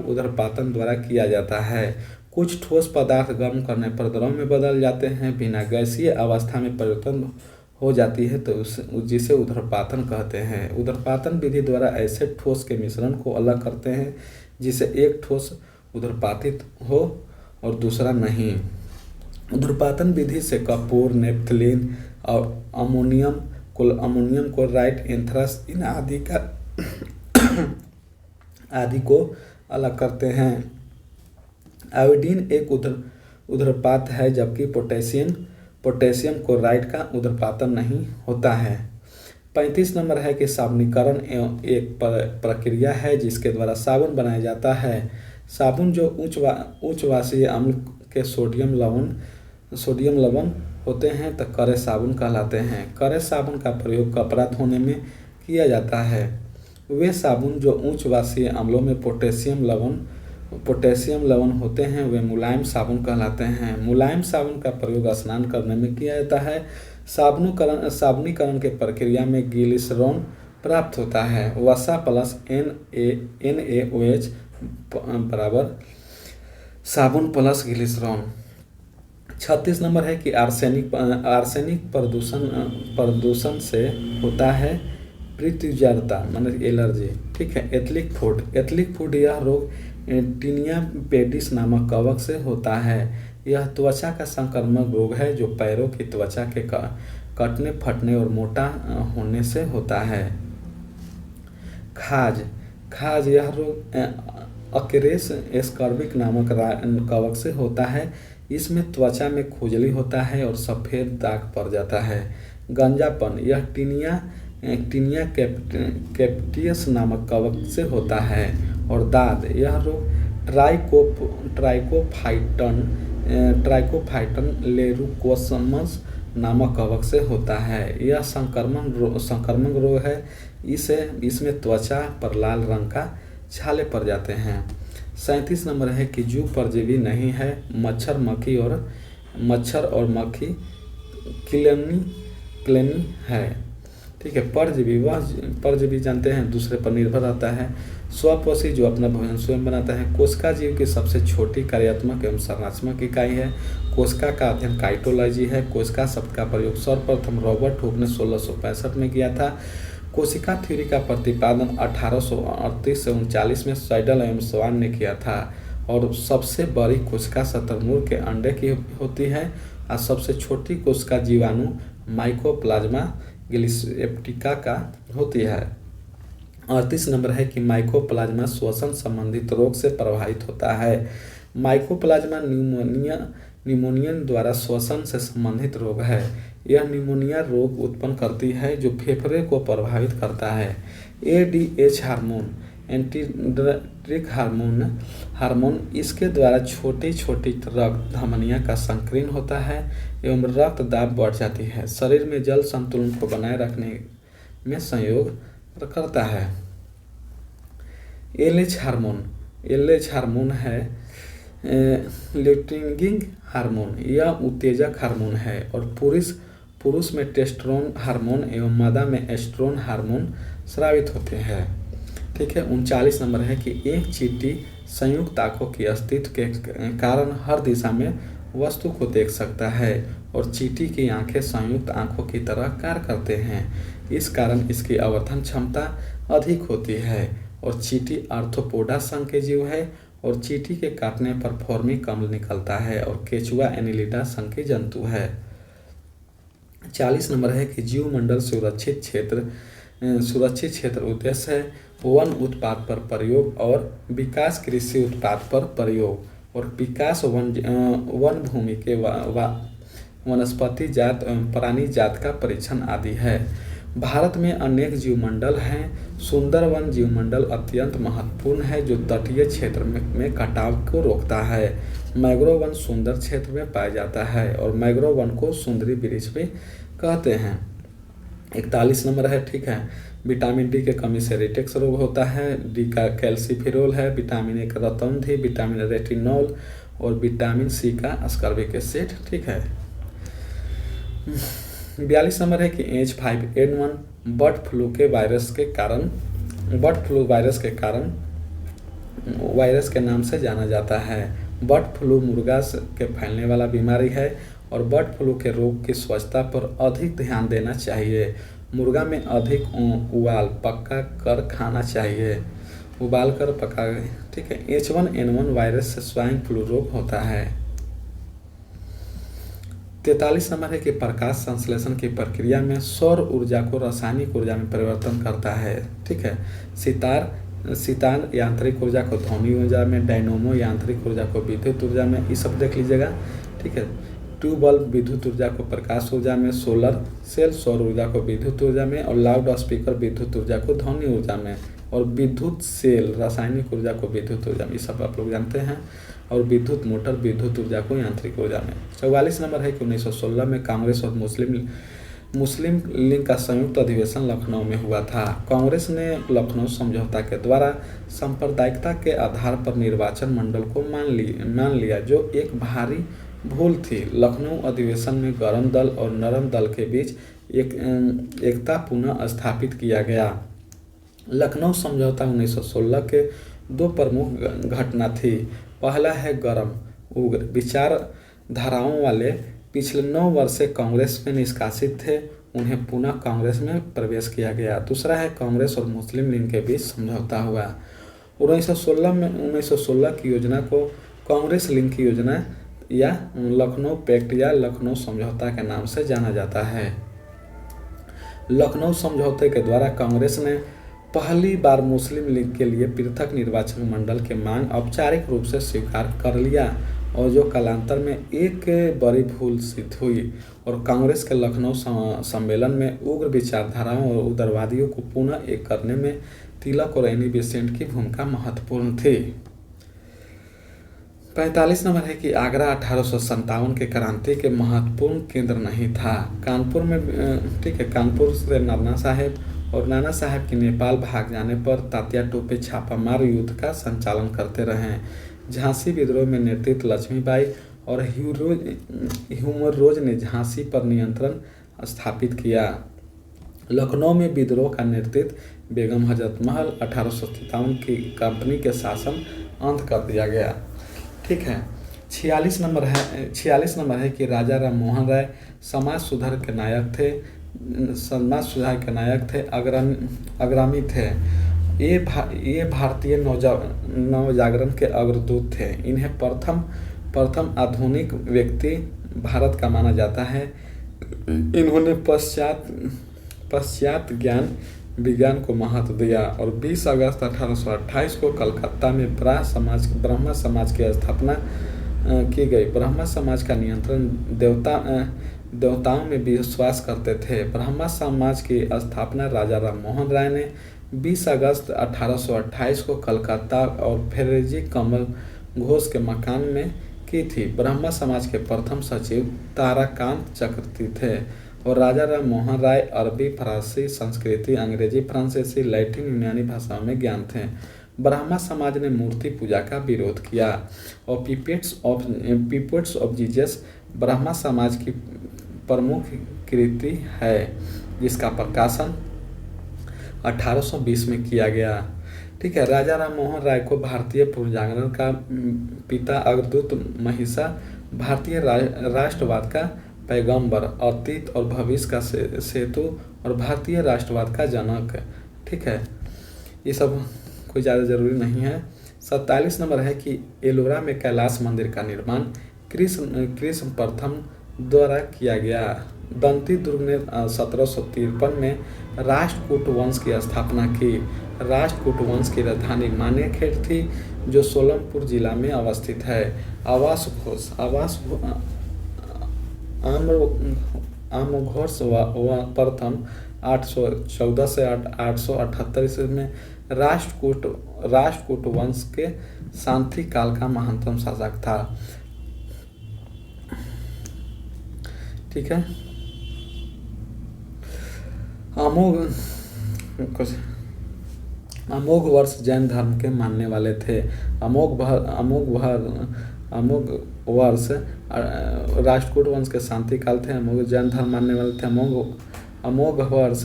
उदरपातन द्वारा किया जाता है। कुछ ठोस पदार्थ गर्म करने पर द्रव में बदल जाते हैं, बिना गैसीय अवस्था में परिवर्तन हो जाती है तो जिसे उदरपातन कहते हैं। उदरपातन विधि द्वारा ऐसे ठोस के मिश्रण को अलग करते हैं जिसे एक ठोस उदरपातित हो और दूसरा नहीं। उदरपातन विधि से कपूर, नेप्थलीन और अमोनियम क्लोराइड, एंथ्रास इन आदि को अलग करते हैं। आयोडीन एक उदरपात है, जबकि पोटेशियम क्लोराइड का उदरपातन नहीं होता है। 35 नंबर है कि साबुनीकरण एक प्रक्रिया है जिसके द्वारा साबुन बनाया जाता है। साबुन जो उच्च वाष्पीय अम्ल के सोडियम लवण होते हैं तो करे साबुन कहलाते हैं। करे साबुन का प्रयोग कपड़ा धोने में किया जाता है। वे साबुन जो उच्च वाष्पीय अम्लों में पोटेशियम लवण होते हैं वे मुलायम साबुन कहलाते हैं। मुलायम साबुन का प्रयोग स्नान करने में किया जाता है। साबुनीकरण के प्रक्रिया में ग्लिसरॉन प्राप्त होता है। वसा प्लस NaOH बराबर साबुन प्लस ग्लिसरॉन। 36 नंबर है कि आर्सेनिक प्रदूषण से होता है पृथ्वीजरता मतलब एलर्जी। ठीक है, एथलिक फूड यह रोग टीनिया पेडिस नामक कवक से होता है। यह त्वचा का संक्रामक रोग है जो पैरों की त्वचा के कटने, फटने और मोटा होने से होता है। खाज यह रोग अकेरेस एस्कर्बिक नामक कवक से होता है। इसमें त्वचा में खुजली होता है और सफ़ेद दाग पड़ जाता है। गंजापन यह टीनिया कैप्टियस नामक कवक से होता है। और दाद यह रोग ट्राइकोफाइटन लेरुकोसमस नामक कवक से होता है। यह संक्रमण रोग है। इसमें त्वचा पर लाल रंग का छाले पड़ जाते हैं। 37 नंबर है कि जूं परजीवी नहीं है। मच्छर और मक्खी क्लेनी है। ठीक है, परजीवी जानते हैं दूसरे पर निर्भर रहता है। स्वपोषी जो अपना भोजन स्वयं बनाता है। कोशिका जीव की सबसे छोटी कार्यात्मक एवं संरचनात्मक इकाई है। कोशिका का अध्ययन काइटोलॉजी है। कोशिका शब्द का प्रयोग सर्वप्रथम रॉबर्ट हुक ने 1665 में किया था। कोशिका थ्योरी का प्रतिपादन 1838 से 39 में सैडल एवं स्वान ने किया था और सबसे बड़ी कोशिका शतुरमुर्ग के अंडे की होती है और सबसे छोटी कोशिका जीवाणु माइकोप्लाज्मा गिलिसेप्टिका का होती है। 38 नंबर है कि माइकोप्लाज्मा श्वसन संबंधित रोग से प्रभावित होता है। माइकोप्लाज्मा निमोनिया द्वारा श्वसन से संबंधित रोग है। यह निमोनिया रोग उत्पन्न करती है जो फेफड़े को प्रभावित करता है। एडीएच हार्मोन एंटीड्रेटिक हार्मोन इसके द्वारा छोटी छोटी रक्त धमनियों का संकीर्ण होता है एवं रक्त दाब बढ़ जाती है। शरीर में जल संतुलन को बनाए रखने में सहयोग करता है। एलएच हार्मोन है ल्यूटिनिंग हार्मोन, यह उत्तेजक हार्मोन है और पुरुष में टेस्टोस्टेरोन हार्मोन एवं मादा में एस्ट्रोजन हार्मोन स्रावित होते हैं। ठीक है। 39 नंबर है कि एक चींटी संयुक्त आंखों की अस्तित्व के कारण हर दिशा में वस्तु को देख सकता है और चींटी की आंखें संयुक्त आंखों की तरह कार्य करते हैं। इस कारण इसकी आवर्धन क्षमता अधिक होती है और चींटी आर्थ्रोपोडा संघ के जीव है और चींटी के काटने पर फोर्मिक अम्ल निकलता है और केचुआ एनिलिडा संघ के जंतु है। 40 नंबर है कि जीवमंडल सुरक्षित क्षेत्र उद्देश्य है वन उत्पाद पर प्रयोग और विकास कृषि उत्पाद पर प्रयोग और विकास वन भूमि के वनस्पति जात एवं प्राणी जात का परीक्षण आदि है। भारत में अनेक जीवमंडल हैं। सुंदरवन जीवमंडल अत्यंत महत्वपूर्ण है जो तटीय क्षेत्र में कटाव को रोकता है। मैंग्रोव वन सुंदर क्षेत्र में पाया जाता है और मैंग्रोव वन को सुंदरी वृक्ष भी कहते हैं। 41 नंबर है। ठीक है। विटामिन डी के कमी से रिटेक्स रोग होता है। डी का कैल्सीफेरोल है। विटामिन ए का रतौंधी, विटामिन रेटिनॉल और विटामिन सी का अस्कॉर्बिक एसिड। ठीक है। 42 नंबर है कि H5N1 बर्ड फ्लू वायरस के नाम से जाना जाता है। बर्ड फ्लू मुर्गा के फैलने वाला बीमारी है और बर्ड फ्लू के रोग की स्वच्छता पर अधिक ध्यान देना चाहिए। मुर्गा में अधिक उबाल पका कर खाना चाहिए। उबाल कर पका। ठीक है। H1N1 वायरस से स्वाइन फ्लू रोग होता है। 43 नंबर है कि प्रकाश संश्लेषण की प्रक्रिया में सौर ऊर्जा को रासायनिक ऊर्जा में परिवर्तन करता है। ठीक है। सितार यांत्रिक ऊर्जा को ध्वनि ऊर्जा में, डायनोमो यांत्रिक ऊर्जा को विद्युत ऊर्जा में, ये सब देख लीजिएगा। ठीक है। ट्यूबवेल विद्युत ऊर्जा को प्रकाश ऊर्जा में, सोलर सेल सौर ऊर्जा को विद्युत ऊर्जा में और लाउड स्पीकर विद्युत ऊर्जा को ध्वनि ऊर्जा में और विद्युत सेल रासायनिक ऊर्जा को विद्युत ऊर्जा में, ये सब आप लोग जानते हैं। और विद्युत मोटर विद्युत ऊर्जा को यांत्रिक ऊर्जा में। 44 नंबर है कि 1916 में कांग्रेस और मुस्लिम लीग का संयुक्त अधिवेशन लखनऊ में हुआ था। कांग्रेस ने लखनऊ समझौता के द्वारा सांप्रदायिकता के आधार पर निर्वाचन मंडल को मान लिया जो एक भारी भूल थी। लखनऊ अधिवेशन में गर्म दल और नरम दल के बीच एकता पुनः स्थापित किया गया। लखनऊ समझौता 1916 के दो प्रमुख घटना थी। पहला है गर्म उग्र विचारधाराओं वाले पिछले 9 वर्ष से कांग्रेस में निष्कासित थे, उन्हें पुनः कांग्रेस में प्रवेश किया गया। दूसरा है कांग्रेस और मुस्लिम लीग के बीच समझौता हुआ। 1916 की योजना को कांग्रेस लीग की योजना या लखनऊ पैक्ट या लखनऊ समझौता के नाम से जाना जाता है। लखनऊ समझौते के द्वारा कांग्रेस ने पहली बार मुस्लिम लीग के लिए पृथक निर्वाचन मंडल की मांग औपचारिक रूप से स्वीकार कर लिया और जो कालांतर में एक बड़ी भूल सिद्ध हुई और कांग्रेस के लखनऊ सम्मेलन में उग्र विचारधाराओं और उदारवादियों को पुनः एक करने में तिलक और एनी बेसेंट की भूमिका महत्वपूर्ण थी। 45 नंबर है कि आगरा 1857 के क्रांति के महत्वपूर्ण केंद्र नहीं था। कानपुर में ठीक है, कानपुर से नाना साहेब के नेपाल भाग जाने पर तात्या टोपे छापामार युद्ध का संचालन करते रहे। झांसी विद्रोह में नेतृत्व लक्ष्मीबाई और ह्यूमरोज ने झांसी पर नियंत्रण स्थापित किया। लखनऊ में विद्रोह का नेतृत्व बेगम हजरत महल 1857 की कंपनी के शासन अंत कर दिया गया। ठीक है। 46 नंबर है कि राजा राम मोहन राय समाज सुधार के नायक थे, अग्रणी थे ये भारतीय नवजागरण के अग्रदूत थे। इन्हें प्रथम प्रथम आधुनिक व्यक्ति भारत का माना जाता है। इन्होंने पश्चात ज्ञान विज्ञान को महत्व दिया और 20 अगस्त 1828 को कलकत्ता में ब्रह्मा समाज की स्थापना की गई। ब्रह्मा समाज का नियंत्रण देवताओं में विश्वास करते थे। ब्रह्मा समाज की स्थापना राजा राम मोहन राय ने 20 अगस्त 1828 को कलकत्ता और फेरेजी कमल घोष के मकान में की थी। ब्रह्मा समाज के प्रथम सचिव ताराकांत चक्रवर्ती थे और राजा राम मोहन राय अरबी, फारसी, संस्कृत, अंग्रेजी, फ्रांसीसी, लैटिन, यूनानी भाषाओं में ज्ञान थे। ब्रह्मा समाज ने मूर्ति पूजा का विरोध किया और पीपुल्स ऑफ जीसस ब्रह्मा समाज की प्रमुख कृति है, जिसका प्रकाशन 1820 में किया गया। ठीक है। राजा राम मोहन राय को भारतीय पुनर्जागरण का पिता, अग्रदूत, महिषा, भारतीय राष्ट्रवाद का पैगंबर, अतीत और भविष्य का सेतु और भारतीय राष्ट्रवाद का जनक। ठीक है। ये सब कोई ज़्यादा जरूरी नहीं है। 47 नंबर है कि एलोरा में कैलाश मंदिर का निर्माण कृष्ण प्रथम द्वारा किया गया। दंती दुर्ग ने 1753 में राष्ट्रकूट वंश की स्थापना की। राष्ट्रकूट वंश की राजधानी मानेखेड़ थी, जो सोलमपुर जिला में अवस्थित है। आमोघोष प्रथम 814 से 878 ईस्वी में राष्ट्रकूट वंश के शांति काल का महानतम शासक था। ठीक है। अमोघ वर्ष जैन धर्म के मानने वाले थे। अमोघ वर्ष राष्ट्रकूट वंश के शांति काल थे। अमोघ जैन धर्म मानने वाले थे। अमोघ वर्ष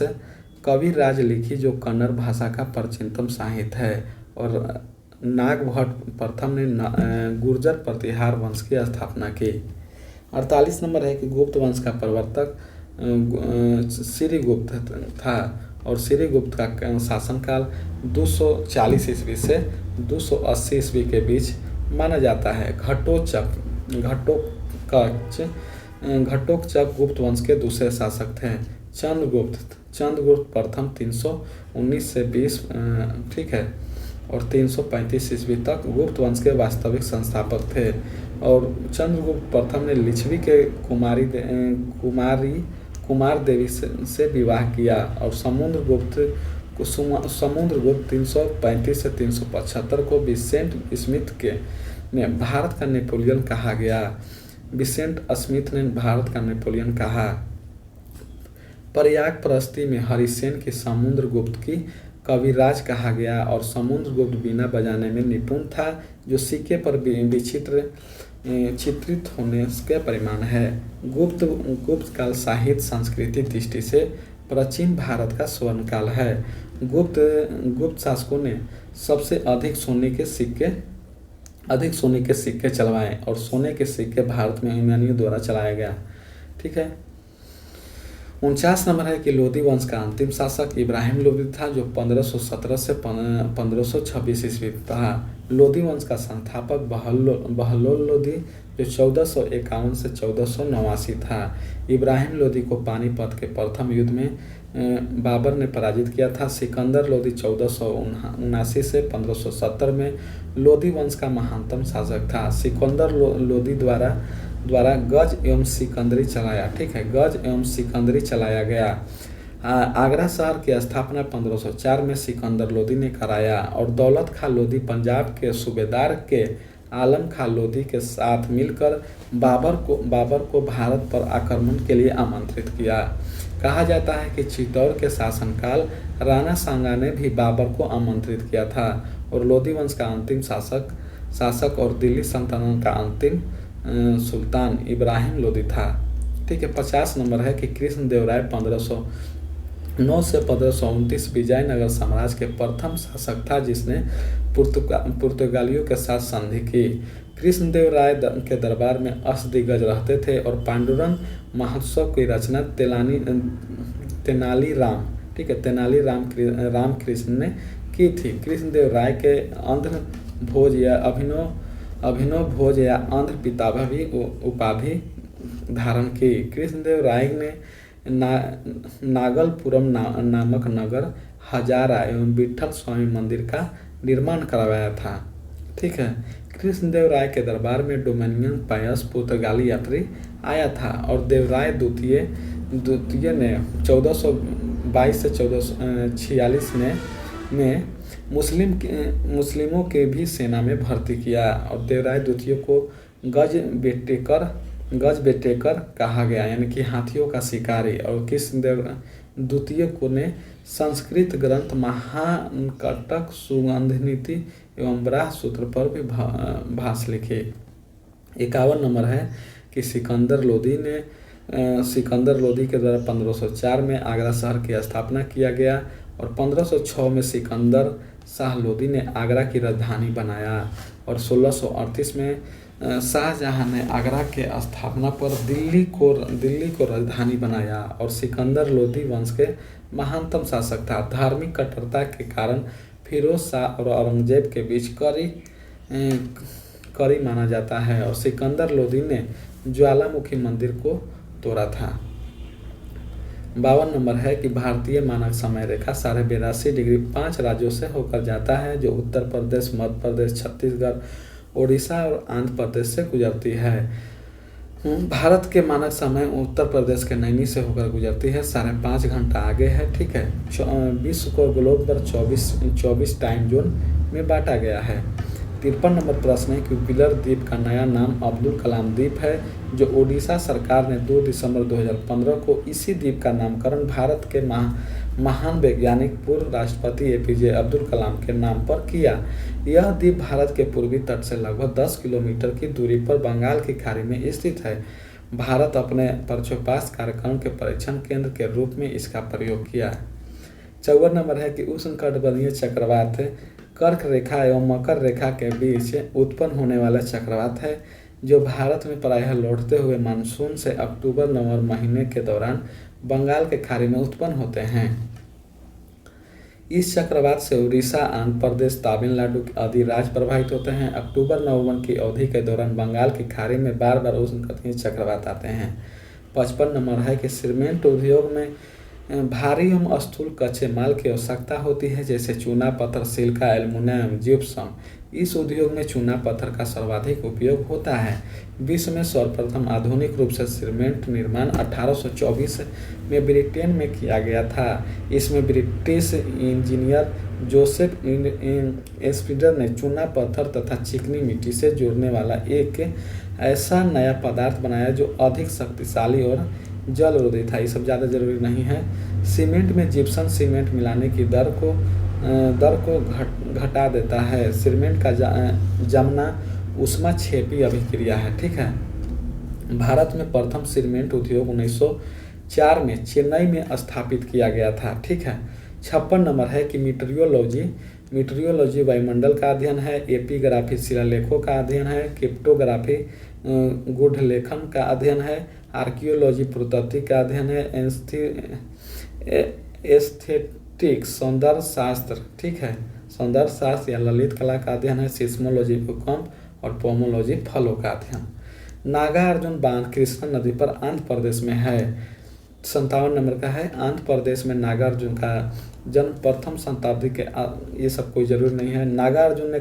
कविराज लिखी, जो कन्नड़ भाषा का प्राचीनतम साहित्य है। और नागभट्ट प्रथम ने गुर्जर प्रतिहार वंश की स्थापना की। 48 नंबर है कि गुप्त वंश का प्रवर्तक श्रीगुप्त था और श्रीगुप्त का शासनकाल 240 ईस्वी से 280 ईस्वी के बीच माना जाता है। घटोत्कच गुप्त वंश के दूसरे शासक थे। चंद्रगुप्त प्रथम 319 से 20 ठीक है और 335 ईस्वी तक गुप्त वंश के वास्तविक संस्थापक थे। और चंद्रगुप्त प्रथम ने लिच्छवी के कुमार देवी से विवाह किया और समुद्रगुप्त 335 से 375 को विसेंट स्मिथ ने भारत का नेपोलियन कहा गया। विसेंट स्मिथ ने भारत का नेपोलियन कहा। प्रयाग प्रस्ती में हरिसेन की समुद्रगुप्त की कविराज कहा गया और समुद्रगुप्त बीना बजाने में निपुण था, जो सिक्के पर चित्रित होने के परिमाण है। गुप्त काल साहित्य संस्कृति दृष्टि से प्राचीन भारत का स्वर्ण काल है। गुप्त शासकों ने सबसे अधिक सोने के सिक्के चलवाए और सोने के सिक्के भारत में यूनानियों द्वारा चलाया गया। ठीक है। 49 नंबर है कि लोदी वंश का अंतिम शासक इब्राहिम लोदी था, जो 1517 से 1526 ईस्वी था। लोदी वंश का संस्थापक बहलोल लोदी, जो 1451 से 1489 था। इब्राहिम लोदी को पानीपत के प्रथम युद्ध में बाबर ने पराजित किया था। सिकंदर लोदी 1479 से 1570 में लोदी वंश का महानतम शासक था। सिकंदर लोदी द्वारा गज एवं सिकंदरी चलाया। ठीक है। गज एवं सिकंदरी चलाया गया। आगरा शहर की स्थापना 1504 में सिकंदर लोदी ने कराया और दौलत खां लोदी पंजाब के सूबेदार के आलम खां लोदी के साथ मिलकर बाबर को भारत पर आक्रमण के लिए आमंत्रित किया। कहा जाता है कि चित्तौड़ के शासनकाल राणा सांगा ने भी बाबर को आमंत्रित किया था और लोदी वंश का अंतिम शासक और दिल्ली सल्तनत का अंतिम सुल्तान इब्राहिम लोदी था। ठीक है। 50 नंबर है कि कृष्णदेवराय 1509 से 1529 विजयनगर साम्राज्य के प्रथम शासक था, जिसने पुर्तगालियों के साथ संधि की। कृष्णदेवराय के दरबार में अष्टदिग्गज रहते थे और पांडुरंग महोत्सव की रचना तेनाली राम ठीक है, तेनाली रामकृष्ण ने की थी। कृष्णदेव राय के आंध्र भोज या अभिनव भोज या आंध्र पितामह भी उपाधि धारण की। कृष्णदेव राय ने नागलपुरम नामक नगर हजारा एवं विठल स्वामी मंदिर का निर्माण करवाया था। ठीक है, कृष्णदेव राय के दरबार में डोमिनियन पायस पुर्तगाली यात्री आया था और देवराय द्वितीय ने 1422 से 1446 में मुस्लिमों के भी सेना में भर्ती किया और देवराय द्वितीय को गज बेटेकर कहा गया, यानी कि हाथियों का शिकारी। और कृष्णदेव द्वितीय को ने संस्कृत ग्रंथ महाकटक, सुगंधनीति एवं ब्रह्मसूत्र पर भी भाष्य लिखे। 51 नंबर है कि सिकंदर लोदी के द्वारा 1504 में आगरा शहर की स्थापना किया गया और 1506 में सिकंदर शाह लोदी ने आगरा की राजधानी बनाया और 1638 में शाहजहां ने आगरा के स्थापना पर दिल्ली को राजधानी बनाया और सिकंदर लोदी वंश के महानतम शासक था। धार्मिक कट्टरता के कारण फिरोज शाह और औरंगजेब के बीच कड़ी माना जाता है और सिकंदर लोदी ने ज्वालामुखी मंदिर को तोड़ा था। 52 नंबर है कि भारतीय मानक समय रेखा 82.5 डिग्री 5 राज्यों से होकर जाता है, जो उत्तर प्रदेश, मध्य प्रदेश, छत्तीसगढ़, उड़ीसा और आंध्र प्रदेश से गुजरती है। भारत के मानक समय उत्तर प्रदेश के नैनी से होकर गुजरती है, 5.5 घंटा आगे है। ठीक है, विश्व को ग्लोब पर 24 टाइम जोन में बांटा गया है। 53 नंबर प्रश्न है कि व्हीलर द्वीप का नया नाम अब्दुल कलाम द्वीप है, जो ओडिशा सरकार ने 2 दिसंबर 2015 को इसी द्वीप का नामकरण भारत के महान वैज्ञानिक पूर्व राष्ट्रपति एपीजे अब्दुल कलाम के नाम पर किया। यह द्वीप भारत के पूर्वी तट से लगभग 10 किलोमीटर की दूरी पर बंगाल की खाड़ी में स्थित है। भारत अपने प्रक्षेपास्त्र कार्यक्रम के परीक्षण केंद्र के रूप में इसका प्रयोग किया। 54 नंबर है कि उष्णकटिबंधीय चक्रवात कर्क रेखा एवं मकर रेखा के बीच उत्पन्न होने वाला चक्रवात है, जो भारत में प्रायः लौटते हुए मानसून से अक्टूबर-नवंबर महीने के दौरान बंगाल के खाड़ी में उत्पन्न होते हैं। इस चक्रवात से उड़ीसा, आंध्र प्रदेश, तमिलनाडु आदि राज्य प्रभावित होते हैं। अक्टूबर-नवंबर की अवधि के दौरान बंगाल की खाड़ी में बार बार उष्णकटिबंधीय चक्रवात आते हैं। 55 नंबर है कि सीमेंट उद्योग में भारी एवं स्थूल कच्चे माल की आवश्यकता होती है, जैसे चूना पत्थर, सिलिका, एल्युमिनियम, जिप्सम। इस उद्योग में चूना पत्थर का सर्वाधिक उपयोग होता है। विश्व में सर्वप्रथम आधुनिक रूप से सीमेंट निर्माण 1824 में ब्रिटेन में किया गया था। इसमें ब्रिटिश इंजीनियर जोसेफ स्पीडर ने चूना पत्थर तथा चिकनी मिट्टी से जोड़ने वाला एक ऐसा नया पदार्थ बनाया जो अधिक शक्तिशाली और जलरोधी था। ये सब ज़्यादा जरूरी नहीं है। सीमेंट में जिप्सम सीमेंट मिलाने की दर को घटा देता है। सीमेंट का जमना ऊष्माक्षेपी अभिक्रिया है। ठीक है, भारत में प्रथम सीमेंट उद्योग 1904 में चेन्नई में स्थापित किया गया था। ठीक है, 56 नंबर है कि मीटरियोलॉजी वायुमंडल का अध्ययन है। एपिग्राफी शिलालेखों का अध्ययन है। क्रिप्टोग्राफी गूढ़लेखन का अध्ययन है। आर्कियोलॉजी पुरातत्व का अध्ययन है। एस्थेटिक्स सौंदर्य शास्त्र, ठीक है, सौंदर्य शास्त्र या ललित कला का अध्ययन है। सिस्मोलॉजी भूकंप और पोमोलॉजी फलों का अध्ययन। नागार्जुन बांध कृष्णा नदी पर आंध्र प्रदेश में है। 57 नंबर का है। आंध्र प्रदेश में नागार्जुन का जन्म प्रथम शताब्दी के ये सब कोई जरूरी नहीं है। नागार्जुन ने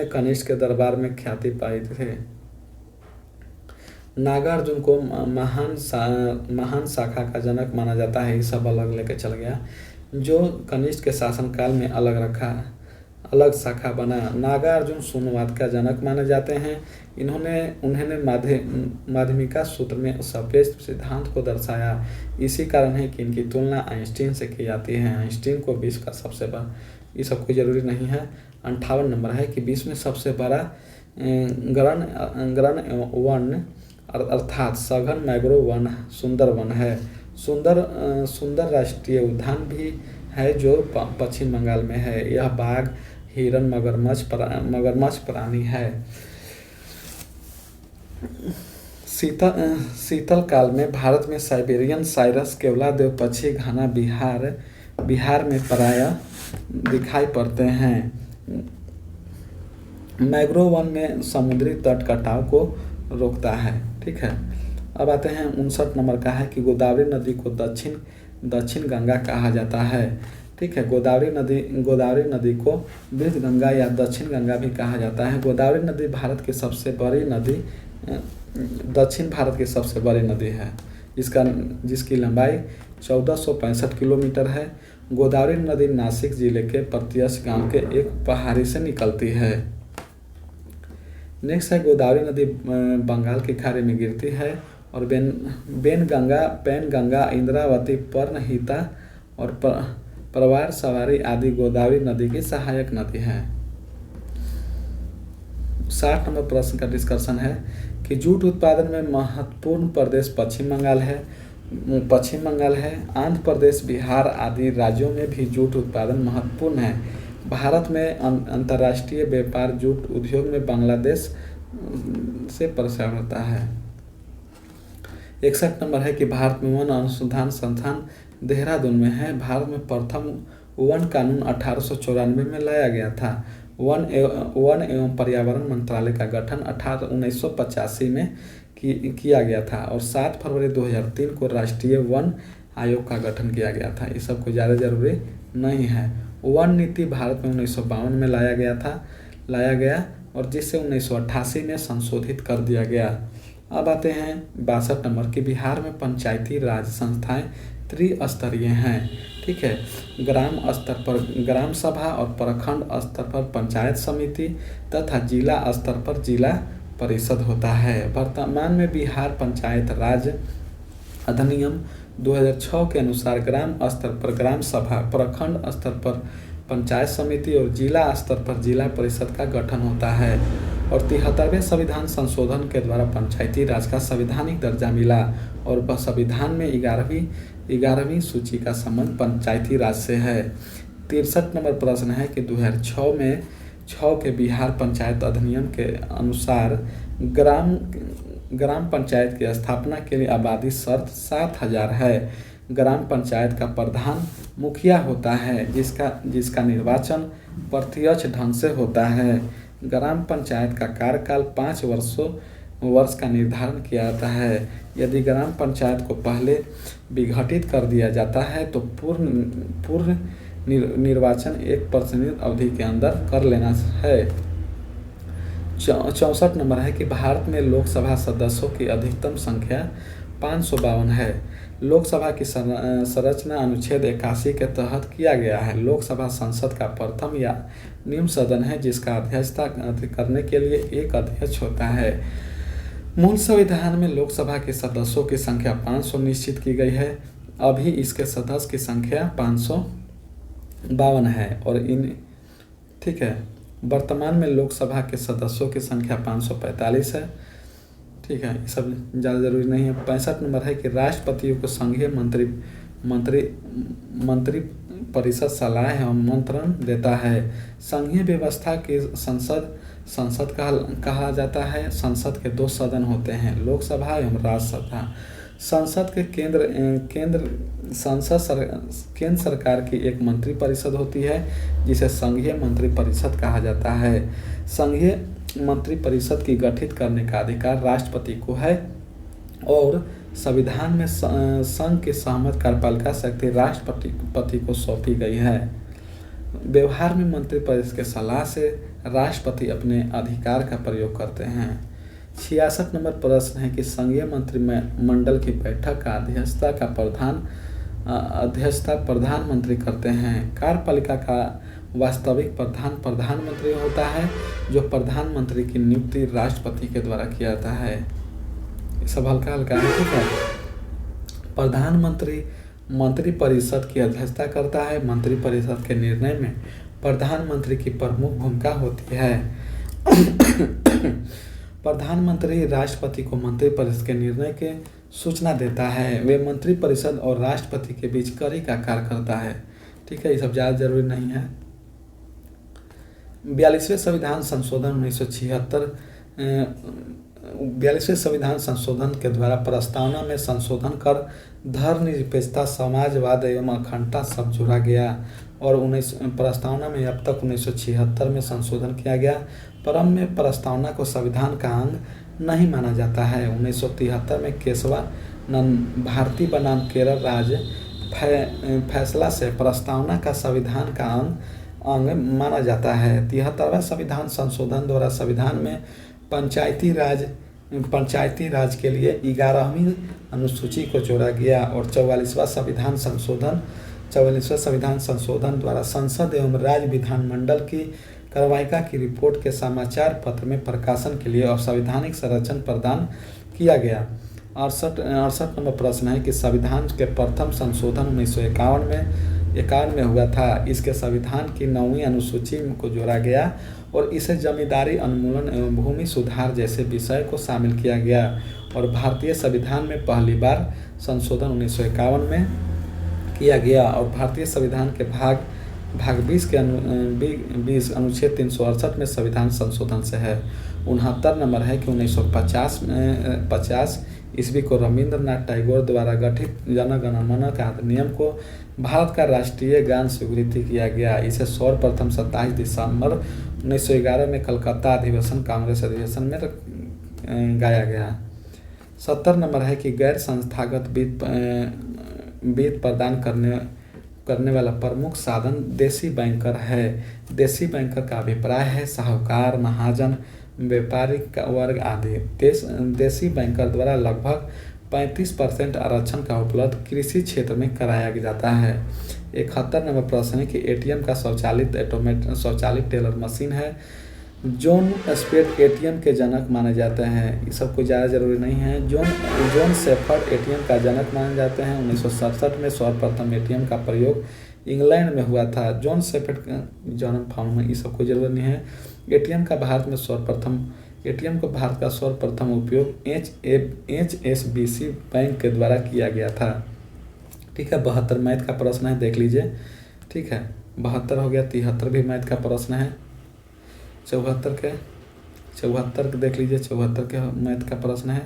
कनिष्क के दरबार में ख्याति पाई थे। नागार्जुन को महान शाखा का जनक माना जाता है। ये सब अलग लेके चल गया। जो कनिष्क के शासनकाल में अलग शाखा बना। नागार्जुन शून्यवाद का जनक माने जाते हैं। उन्होंने माध्यमिका सूत्र में सापेक्ष सिद्धांत को दर्शाया। इसी कारण है कि इनकी तुलना आइंस्टीन से की जाती है। आइंस्टीन को विश्व का सबसे बड़ा, ये सब कोई जरूरी नहीं है। 58 नंबर है कि विश्व में सबसे बड़ा गगन वन अर्थात सघन मैंग्रोव वन सुंदर वन है। सुंदर राष्ट्रीय उद्यान भी है जो पश्चिम बंगाल में है। यह बाघ, हिरन, मगरमच्छ प्राणी है। शीतल काल में भारत में साइबेरियन साइरस, केवलादेव पक्षी घना बिहार में प्रायः दिखाई पड़ते हैं। मैंग्रोव वन में समुद्री तट कटाव को रोकता है। ठीक है, अब आते हैं 59 नंबर का है कि गोदावरी नदी को दक्षिण गंगा कहा जाता है। ठीक है, गोदावरी नदी को वृद्ध गंगा या दक्षिण गंगा भी कहा जाता है। गोदावरी नदी दक्षिण भारत की सबसे बड़ी नदी है, जिसकी लंबाई 1465 किलोमीटर है। गोदावरी नदी नासिक जिले के प्रत्यक्ष गांव के एक पहाड़ी से निकलती है। नेक्स्ट है गोदावरी नदी बंगाल की खाड़ी में गिरती है और पैनगंगा, इंद्रावती, पर्णहिता और परवार सवारी आदि गोदावरी नदी की सहायक नदी हैं। 60 नंबर प्रश्न का डिस्कशन है कि जूट उत्पादन में महत्वपूर्ण प्रदेश पश्चिम बंगाल है। आंध्र प्रदेश, बिहार आदि राज्यों में भी जूट उत्पादन महत्वपूर्ण है। भारत में अंतर्राष्ट्रीय व्यापार जूट उद्योग में बांग्लादेश से प्रसार होता है। 61 नंबर है कि भारत में वन अनुसंधान संस्थान देहरादून में है। भारत में प्रथम वन कानून 1894 में लाया गया था। वन एवं पर्यावरण मंत्रालय का गठन 1985 में किया गया था और 7 फरवरी 2003 को राष्ट्रीय वन आयोग का गठन किया गया था। ये सब कोई ज़्यादा जरूरी नहीं है। वन नीति भारत में 1952 में लाया गया और जिसे 1988 में संशोधित कर दिया गया। अब आते हैं 62 नंबर की बिहार में पंचायती राज संस्थाएं त्रिस्तरीय हैं। ठीक है, ग्राम स्तर पर ग्राम सभा और प्रखंड स्तर पर पंचायत समिति तथा जिला स्तर पर जिला परिषद होता है। वर्तमान में बिहार पंचायत राज अधिनियम 2006 के अनुसार ग्राम स्तर पर ग्राम सभा, प्रखंड स्तर पर पंचायत समिति और जिला स्तर पर जिला परिषद का गठन होता है और 73वें संविधान संशोधन के द्वारा पंचायती राज का संवैधानिक दर्जा मिला और संविधान में 11वीं सूची का संबंध पंचायती राज से है। 63 नंबर प्रश्न है कि 2006 के बिहार पंचायत अधिनियम के अनुसार ग्राम पंचायत की स्थापना के लिए आबादी शर्त 7000 है। ग्राम पंचायत का प्रधान मुखिया होता है जिसका निर्वाचन प्रत्यक्ष ढंग से होता है। ग्राम पंचायत का कार्यकाल 5 वर्ष का निर्धारण किया जाता है। यदि ग्राम पंचायत को पहले विघटित कर दिया जाता है तो पूर्ण निर्वाचन 1% अवधि के अंदर कर लेना है। 64 नंबर है कि भारत में लोकसभा सदस्यों की अधिकतम संख्या 552 है। लोकसभा की संरचना अनुच्छेद 81 के तहत किया गया है। लोकसभा संसद का प्रथम या निम्न सदन है जिसका अध्यक्षता करने के लिए एक अध्यक्ष होता है। मूल संविधान में लोकसभा के सदस्यों की संख्या 500 निश्चित की गई है। अभी इसके सदस्य की संख्या 552 है और ठीक है, वर्तमान में लोकसभा के सदस्यों की संख्या 545 है। ठीक है, ये सब ज़्यादा जरूरी नहीं है। 65 नंबर है कि राष्ट्रपतियों को संघीय मंत्री परिषद सलाह एवं मंत्रण देता है। संघीय व्यवस्था की संसद कहा जाता है। संसद के 2 सदन होते हैं, लोकसभा एवं राज्यसभा। संसद के केंद्र सरकार की एक मंत्री परिषद होती है जिसे संघीय मंत्री परिषद कहा जाता है। संघीय मंत्री परिषद की गठित करने का अधिकार राष्ट्रपति को है और संविधान में संघ की सहमत कार्यपालिका शक्ति राष्ट्रपति को सौंपी गई है। व्यवहार में मंत्री परिषद के सलाह से राष्ट्रपति अपने अधिकार का प्रयोग करते हैं। 66 नंबर प्रश्न है कि संघीय मंत्रिमंडल की बैठक का अध्यक्षता प्रधानमंत्री करते हैं। कार्यपालिका का वास्तविक प्रधानमंत्री होता है जो प्रधानमंत्री की नियुक्ति राष्ट्रपति के द्वारा किया जाता है। सब हल्का है, ठीक है। प्रधानमंत्री मंत्री परिषद की अध्यक्षता करता है। मंत्री परिषद के निर्णय में प्रधानमंत्री की प्रमुख भूमिका होती है। प्रधानमंत्री राष्ट्रपति को मंत्री परिषद के निर्णय के सूचना देता है। वे मंत्री परिषद और राष्ट्रपति के बीच कड़ी का कार्य करता है। ठीक है, ये सब ज़्यादा जरूरी नहीं है। 42वें संविधान संशोधन 1976 42वें संविधान संशोधन के द्वारा प्रस्तावना में संशोधन कर धर्मनिरपेक्षता, समाजवाद एवं अखंडता सब जोड़ा गया और प्रस्तावना में अब तक 1976 में संशोधन किया गया। परम में प्रस्तावना को संविधान का अंग नहीं माना जाता है। 1973 में केशवानंद भारती बनाम केरल राज्य फैसला से प्रस्तावना का संविधान का अंग माना जाता है। 73वां संविधान संशोधन द्वारा संविधान में पंचायती राज के लिए 11वीं अनुसूची को जोड़ा गया और 44वां संविधान संशोधन द्वारा संसद एवं राज्य विधानमंडल की कार्यवाहिका की रिपोर्ट के समाचार पत्र में प्रकाशन के लिए असंवैधानिक संरक्षण प्रदान किया गया। 68 नंबर प्रश्न है कि संविधान के प्रथम संशोधन 1951 में हुआ था। इसके संविधान की 9वीं अनुसूची को जोड़ा गया और इसे जमींदारी उन्मूलन एवं भूमि सुधार जैसे विषय को शामिल किया गया और भारतीय संविधान में पहली बार संशोधन 1951 में किया गया और भारतीय संविधान के भाग 20 के 20 अनुच्छेद 368 में संविधान संशोधन से है। 69 नंबर है कि 1950 ईस्वी को रविंद्रनाथ टैगोर द्वारा गठित जन गण मन का अधिनियम को भारत का राष्ट्रीय गान स्वीकृत किया गया। इसे सर्वप्रथम 27 दिसंबर 1911 में कलकत्ता कांग्रेस अधिवेशन में गाया गया। 70 नंबर है कि गैर संस्थागत वित्त प्रदान करने वाला प्रमुख साधन देशी बैंकर है। देशी बैंकर का अभिप्राय है साहूकार, महाजन, व्यापारिक वर्ग आदि। देशी बैंकर द्वारा लगभग 35% आरक्षण का उपलब्ध कृषि क्षेत्र में कराया जाता है। 71 नंबर प्रश्न है कि एटीएम का स्वचालित टेलर मशीन है। जॉन स्पेट एटीएम के जनक माने जाते हैं। ये सब कुछ ज़्यादा जरूरी नहीं है। जॉन शेफर्ड एटीएम का जनक माने जाते हैं। 1967 में सर्वप्रथम एटीएम का प्रयोग इंग्लैंड में हुआ था। जॉन शेफर्ड का जन्म फाउंड में ये सब कोई जरूरत नहीं है। एटीएम का भारत का सर्वप्रथम उपयोग HSBC बैंक के द्वारा किया गया था। ठीक है, 72 मैथ का प्रश्न है, देख लीजिए। ठीक है, 72 हो गया। 73 भी मैथ का प्रश्न है। 74 के देख लीजिए। 74 के मैथ का प्रश्न है।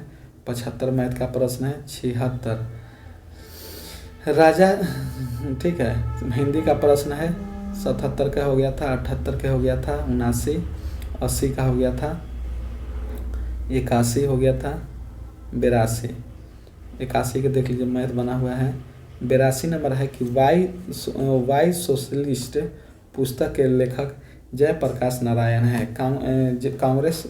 75 मैथ का प्रश्न है। 76 राजा, ठीक है, हिंदी का प्रश्न है। 77 का हो गया था। 78 का हो गया था। 79, 80 का हो गया था। 81 हो गया था। 82, 81 के देख लीजिए मैथ बना हुआ है। 82 नंबर है कि वाई सोशलिस्ट पुस्तक के लेखक जयप्रकाश नारायण है। कांग्रेस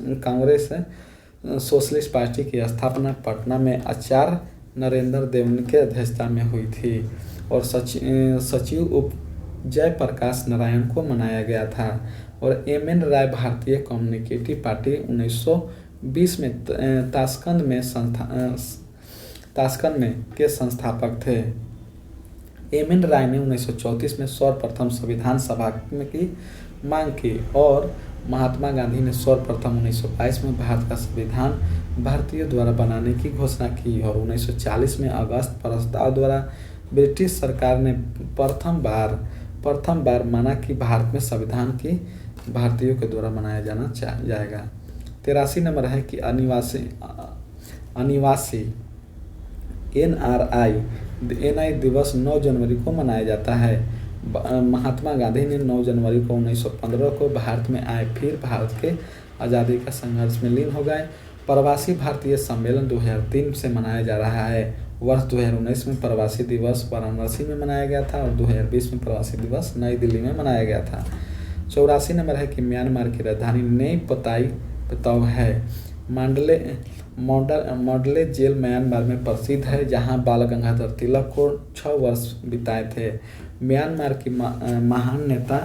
सोशलिस्ट पार्टी की स्थापना पटना में आचार्य नरेंद्र देव के अध्यक्षता में हुई थी और सचिव उप जयप्रकाश नारायण को मनाया गया था और MN राय भारतीय कम्युनिस्ट पार्टी 1920 में ताशकंद में के संस्थापक थे। MN राय ने 1934 में सर्वप्रथम संविधान सभा की मांग की और महात्मा गांधी ने सर्वप्रथम 1922 में भारत का संविधान भारतीयों द्वारा बनाने की घोषणा की और 1940 में अगस्त प्रस्ताव द्वारा ब्रिटिश सरकार ने प्रथम बार माना कि भारत में संविधान की भारतीयों के द्वारा बनाया जाना जाएगा। 83 नंबर है कि अनिवासी NI दिवस 9 जनवरी को मनाया जाता है। महात्मा गांधी ने 9 जनवरी को 1915 को भारत में आए, फिर भारत के आज़ादी का संघर्ष में लीन हो गए। प्रवासी भारतीय सम्मेलन 2003 से मनाया जा रहा है। वर्ष 2019 में प्रवासी दिवस वाराणसी में मनाया गया था और 2020 में प्रवासी दिवस नई दिल्ली में मनाया गया था। 84 नंबर है कि म्यांमार की राजधानी नई पताव है। मॉडले जेल म्यांमार में प्रसिद्ध है, जहां बाल गंगाधर तिलक को 6 वर्ष बिताए थे। म्यांमार की महान नेता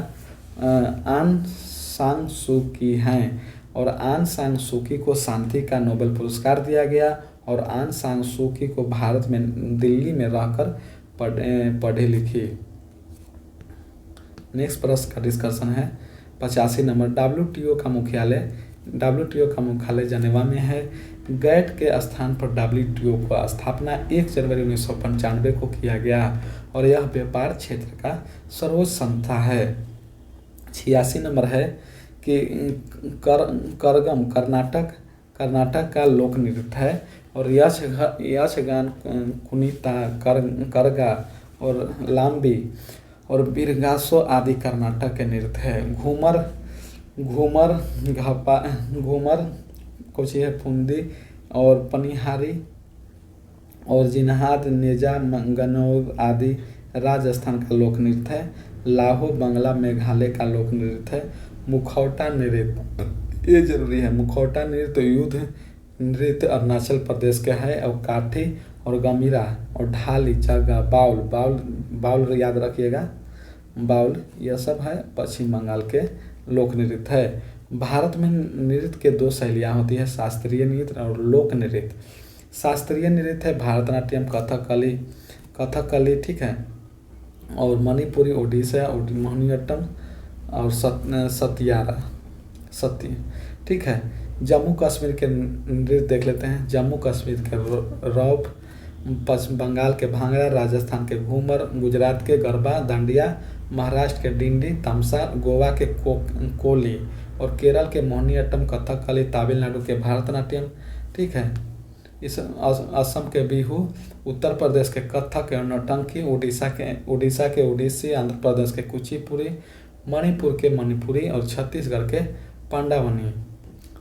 आंग सान सू की हैं और आंग सान सू की को शांति का नोबेल पुरस्कार दिया गया और आंग सान सू की को भारत में दिल्ली में रहकर पढ़ी लिखी। नेक्स्ट प्रश्न का डिस्कशन है 85 नंबर। WTO का मुख्यालय जनेवा में है। गैट के स्थान पर WTO का स्थापना 1 जनवरी 1995 को किया गया और यह व्यापार क्षेत्र का सर्वोच्च संस्था है। 86 नंबर है कि कर्नाटक का लोक नृत्य है। और यक्षगान, कुनिता, करगा और लांबी और बिरगासो आदि कर्नाटक के नृत्य है। घूमर घूमर घपा घूमर कुछ है फुंदी और पनिहारी और जिन्हाद, नेजा, गनौर आदि राजस्थान का लोक नृत्य है। लाहो बंगला मेघालय का लोक नृत्य है। मुखौटा नृत्य, ये जरूरी है, मुखौटा नृत्य युद्ध नृत्य अरुणाचल प्रदेश का है। और काठी और गमीरा और ढाली, चगा, बाउल बाउल बाउल याद रखिएगा, बाउल यह सब है पश्चिम बंगाल के लोक नृत्य है। भारत में नृत्य के दो शैलियाँ होती है, शास्त्रीय नृत्य और लोक नृत्य। शास्त्रीय नृत्य है भारतनाट्यम, कथकली, ठीक है, और मणिपुरी, ओडिशा, मोहिनीअट्टम और सत्य, ठीक है। जम्मू कश्मीर के नृत्य देख लेते हैं। जम्मू कश्मीर के रौफ, पश्चिम बंगाल के भांगड़ा, राजस्थान के घूमर, गुजरात के गरबा, दांडिया, महाराष्ट्र के डिंडी, तमसा, गोवा के कोली और केरल के मोहिनीअट्टम, कथकली, तमिलनाडु के भारतनाट्यम, ठीक है। इस असम के बिहू, उत्तर प्रदेश के कथक और नौटंकी, उड़ीसा के ओडिसी, आंध्र प्रदेश के कुचिपुड़ी, मणिपुर के मणिपुरी और छत्तीसगढ़ के पांडावनी।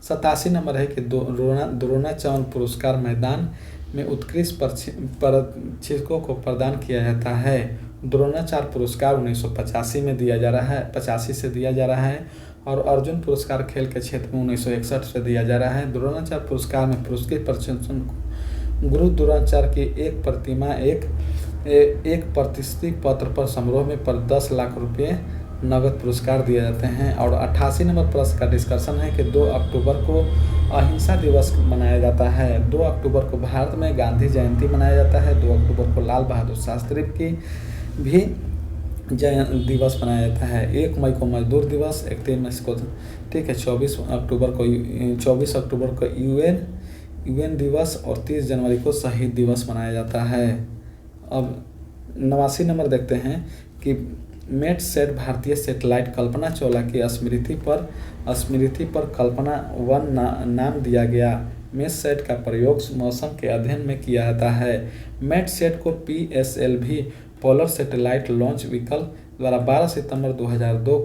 87 नंबर है कि द्रोणाचार्य पुरस्कार मैदान में उत्कृष्ट प्रशिक्षकों को प्रदान किया जाता है। द्रोणाचार्य पुरस्कार 1985 में दिया जा रहा है, 85 से दिया जा रहा है। और अर्जुन पुरस्कार खेल के क्षेत्र में 1961 से दिया जा रहा है। द्रोणाचार्य पुरस्कार में पुरस्कृत प्रशंसन को गुरु द्रोणाचार्य की एक प्रतिमा, एक प्रतिष्ठित पत्र पर समारोह में पर 10 लाख रुपये नगद पुरस्कार दिए जाते हैं। और 88 नंबर प्रश्न का डिस्कशन है कि 2 अक्टूबर को अहिंसा दिवस मनाया जाता है। 2 अक्टूबर को भारत में गांधी जयंती मनाया जाता है। 2 अक्टूबर को लाल बहादुर शास्त्री की भी दिवस मनाया जाता है। 1 मई को मजदूर दिवस, 31 मई को, ठीक है, 24 अक्टूबर को यूएन दिवस और 30 जनवरी को शहीद दिवस मनाया जाता है। अब 89 नंबर देखते हैं कि मेट सेट भारतीय सैटेलाइट कल्पना चावला की स्मृति पर कल्पना 1 नाम दिया गया। मेट सेट का प्रयोग मौसम के अध्ययन में किया जाता है। मेट सेट को PSLV polar satellite launch vehicle द्वारा 12 सितंबर 2002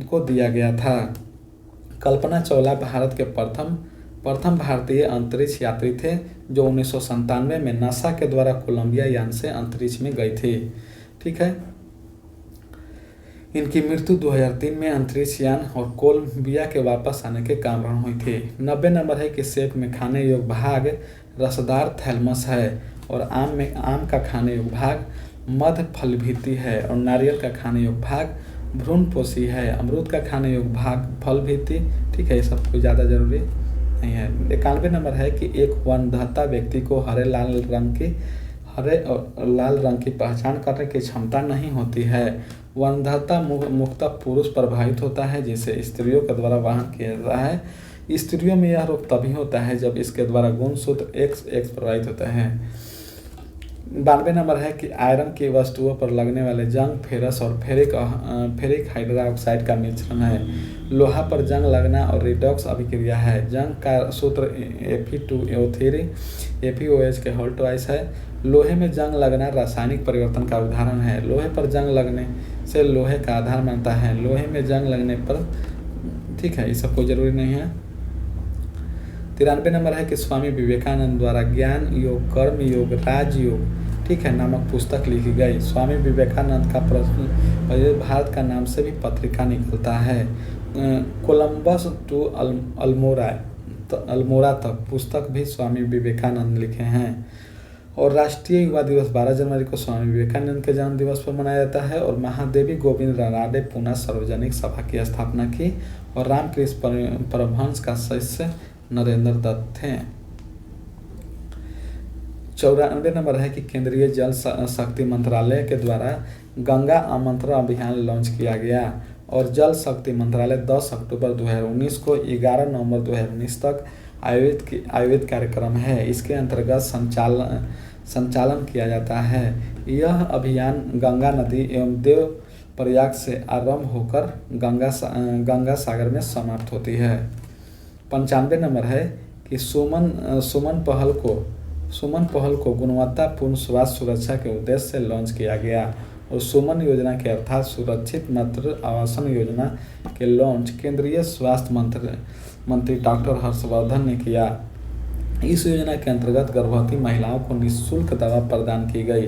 को दिया गया था। कल्पना चावला भारत के प्रथम भारतीय अंतरिक्ष यात्री थे जो 1997 में नासा के द्वारा कोलंबिया यान से अंतरिक्ष में गई थी, ठीक है। इनकी मृत्यु 2003 में अंतरिक्ष यान और कोलंबिया के वापस आने के कारण हुई थी। 90 नंबर है कि सेब में खाने योग्य भाग रसदार थैलमस है और आम का खाने योग्य भाग मध्य फलभित्ति है और नारियल का खाने योग्य भाग भ्रूणपोषी है। अमरूद का खाने योग्य भाग फलभित्ति, ठीक है, ये सब कोई ज़्यादा जरूरी नहीं है। 91 नंबर है कि एक वनदाता व्यक्ति को हरे और लाल रंग की पहचान करने की क्षमता नहीं होती है। वनदाता मुख्यतः पुरुष प्रभावित होता है जिसे स्त्रियों के द्वारा वाहन किया जाता है। स्त्रियों में यह रोग तभी होता है जब इसके द्वारा गुणसूत्र X प्रभावित होता है। 92 नंबर है कि आयरन की वस्तुओं पर लगने वाले जंग फेरस और फेरिक हाइड्रोक्साइड का मिश्रण है। लोहा पर जंग लगना और रिडॉक्स अभिक्रिया है। जंग का सूत्र Fe2O3 FeOH के होल ट्वाइस है। लोहे में जंग लगना रासायनिक परिवर्तन का उदाहरण है। लोहे पर जंग लगने से लोहे का आधार बनता है। लोहे में जंग लगने पर, ठीक है, ये सब कोई जरूरी नहीं है। 93 नंबर है कि स्वामी विवेकानंद द्वारा ज्ञान योग, कर्म योग, राजयोग, ठीक है, नामक पुस्तक लिखी गई। स्वामी विवेकानंद का प्रश्न भारत का नाम से भी पत्रिका निकलता है। कोलंबस टू अल्मोड़ा तक पुस्तक भी स्वामी विवेकानंद लिखे हैं। और राष्ट्रीय युवा दिवस 12 जनवरी को स्वामी विवेकानंद के जन्म दिवस पर मनाया जाता है। और महादेवी गोविंद रानाडे पुनः सार्वजनिक सभा की स्थापना की और रामकृष्ण परमहंस का शिष्य नरेंद्र दत्त थे। 94 नंबर है कि केंद्रीय जल शक्ति मंत्रालय के द्वारा गंगा आमंत्रण अभियान लॉन्च किया गया। और जल शक्ति मंत्रालय 10 अक्टूबर 2019 को 11 नवंबर 2019 तक आयोजित कार्यक्रम है। इसके अंतर्गत संचालन किया जाता है। यह अभियान गंगा नदी एवं देव प्रयाग से आरंभ होकर गंगा सागर में समाप्त होती है। 95 नंबर है कि सुमन पहल को गुणवत्तापूर्ण स्वास्थ्य सुरक्षा के उद्देश्य से लॉन्च किया गया। और सुमन योजना के अर्थात सुरक्षित मातृ आवासन योजना के लॉन्च केंद्रीय स्वास्थ्य मंत्री डॉक्टर हर्षवर्धन ने किया। इस योजना के अंतर्गत गर्भवती महिलाओं को निःशुल्क दवा प्रदान की गई।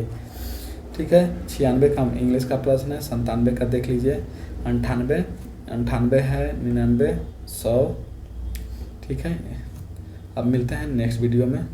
ठीक है, 96 का इंग्लिश का प्रश्न है, 97 का देख लीजिए, 98 है, 99, 100। ठीक है, अब मिलते हैं नेक्स्ट वीडियो में।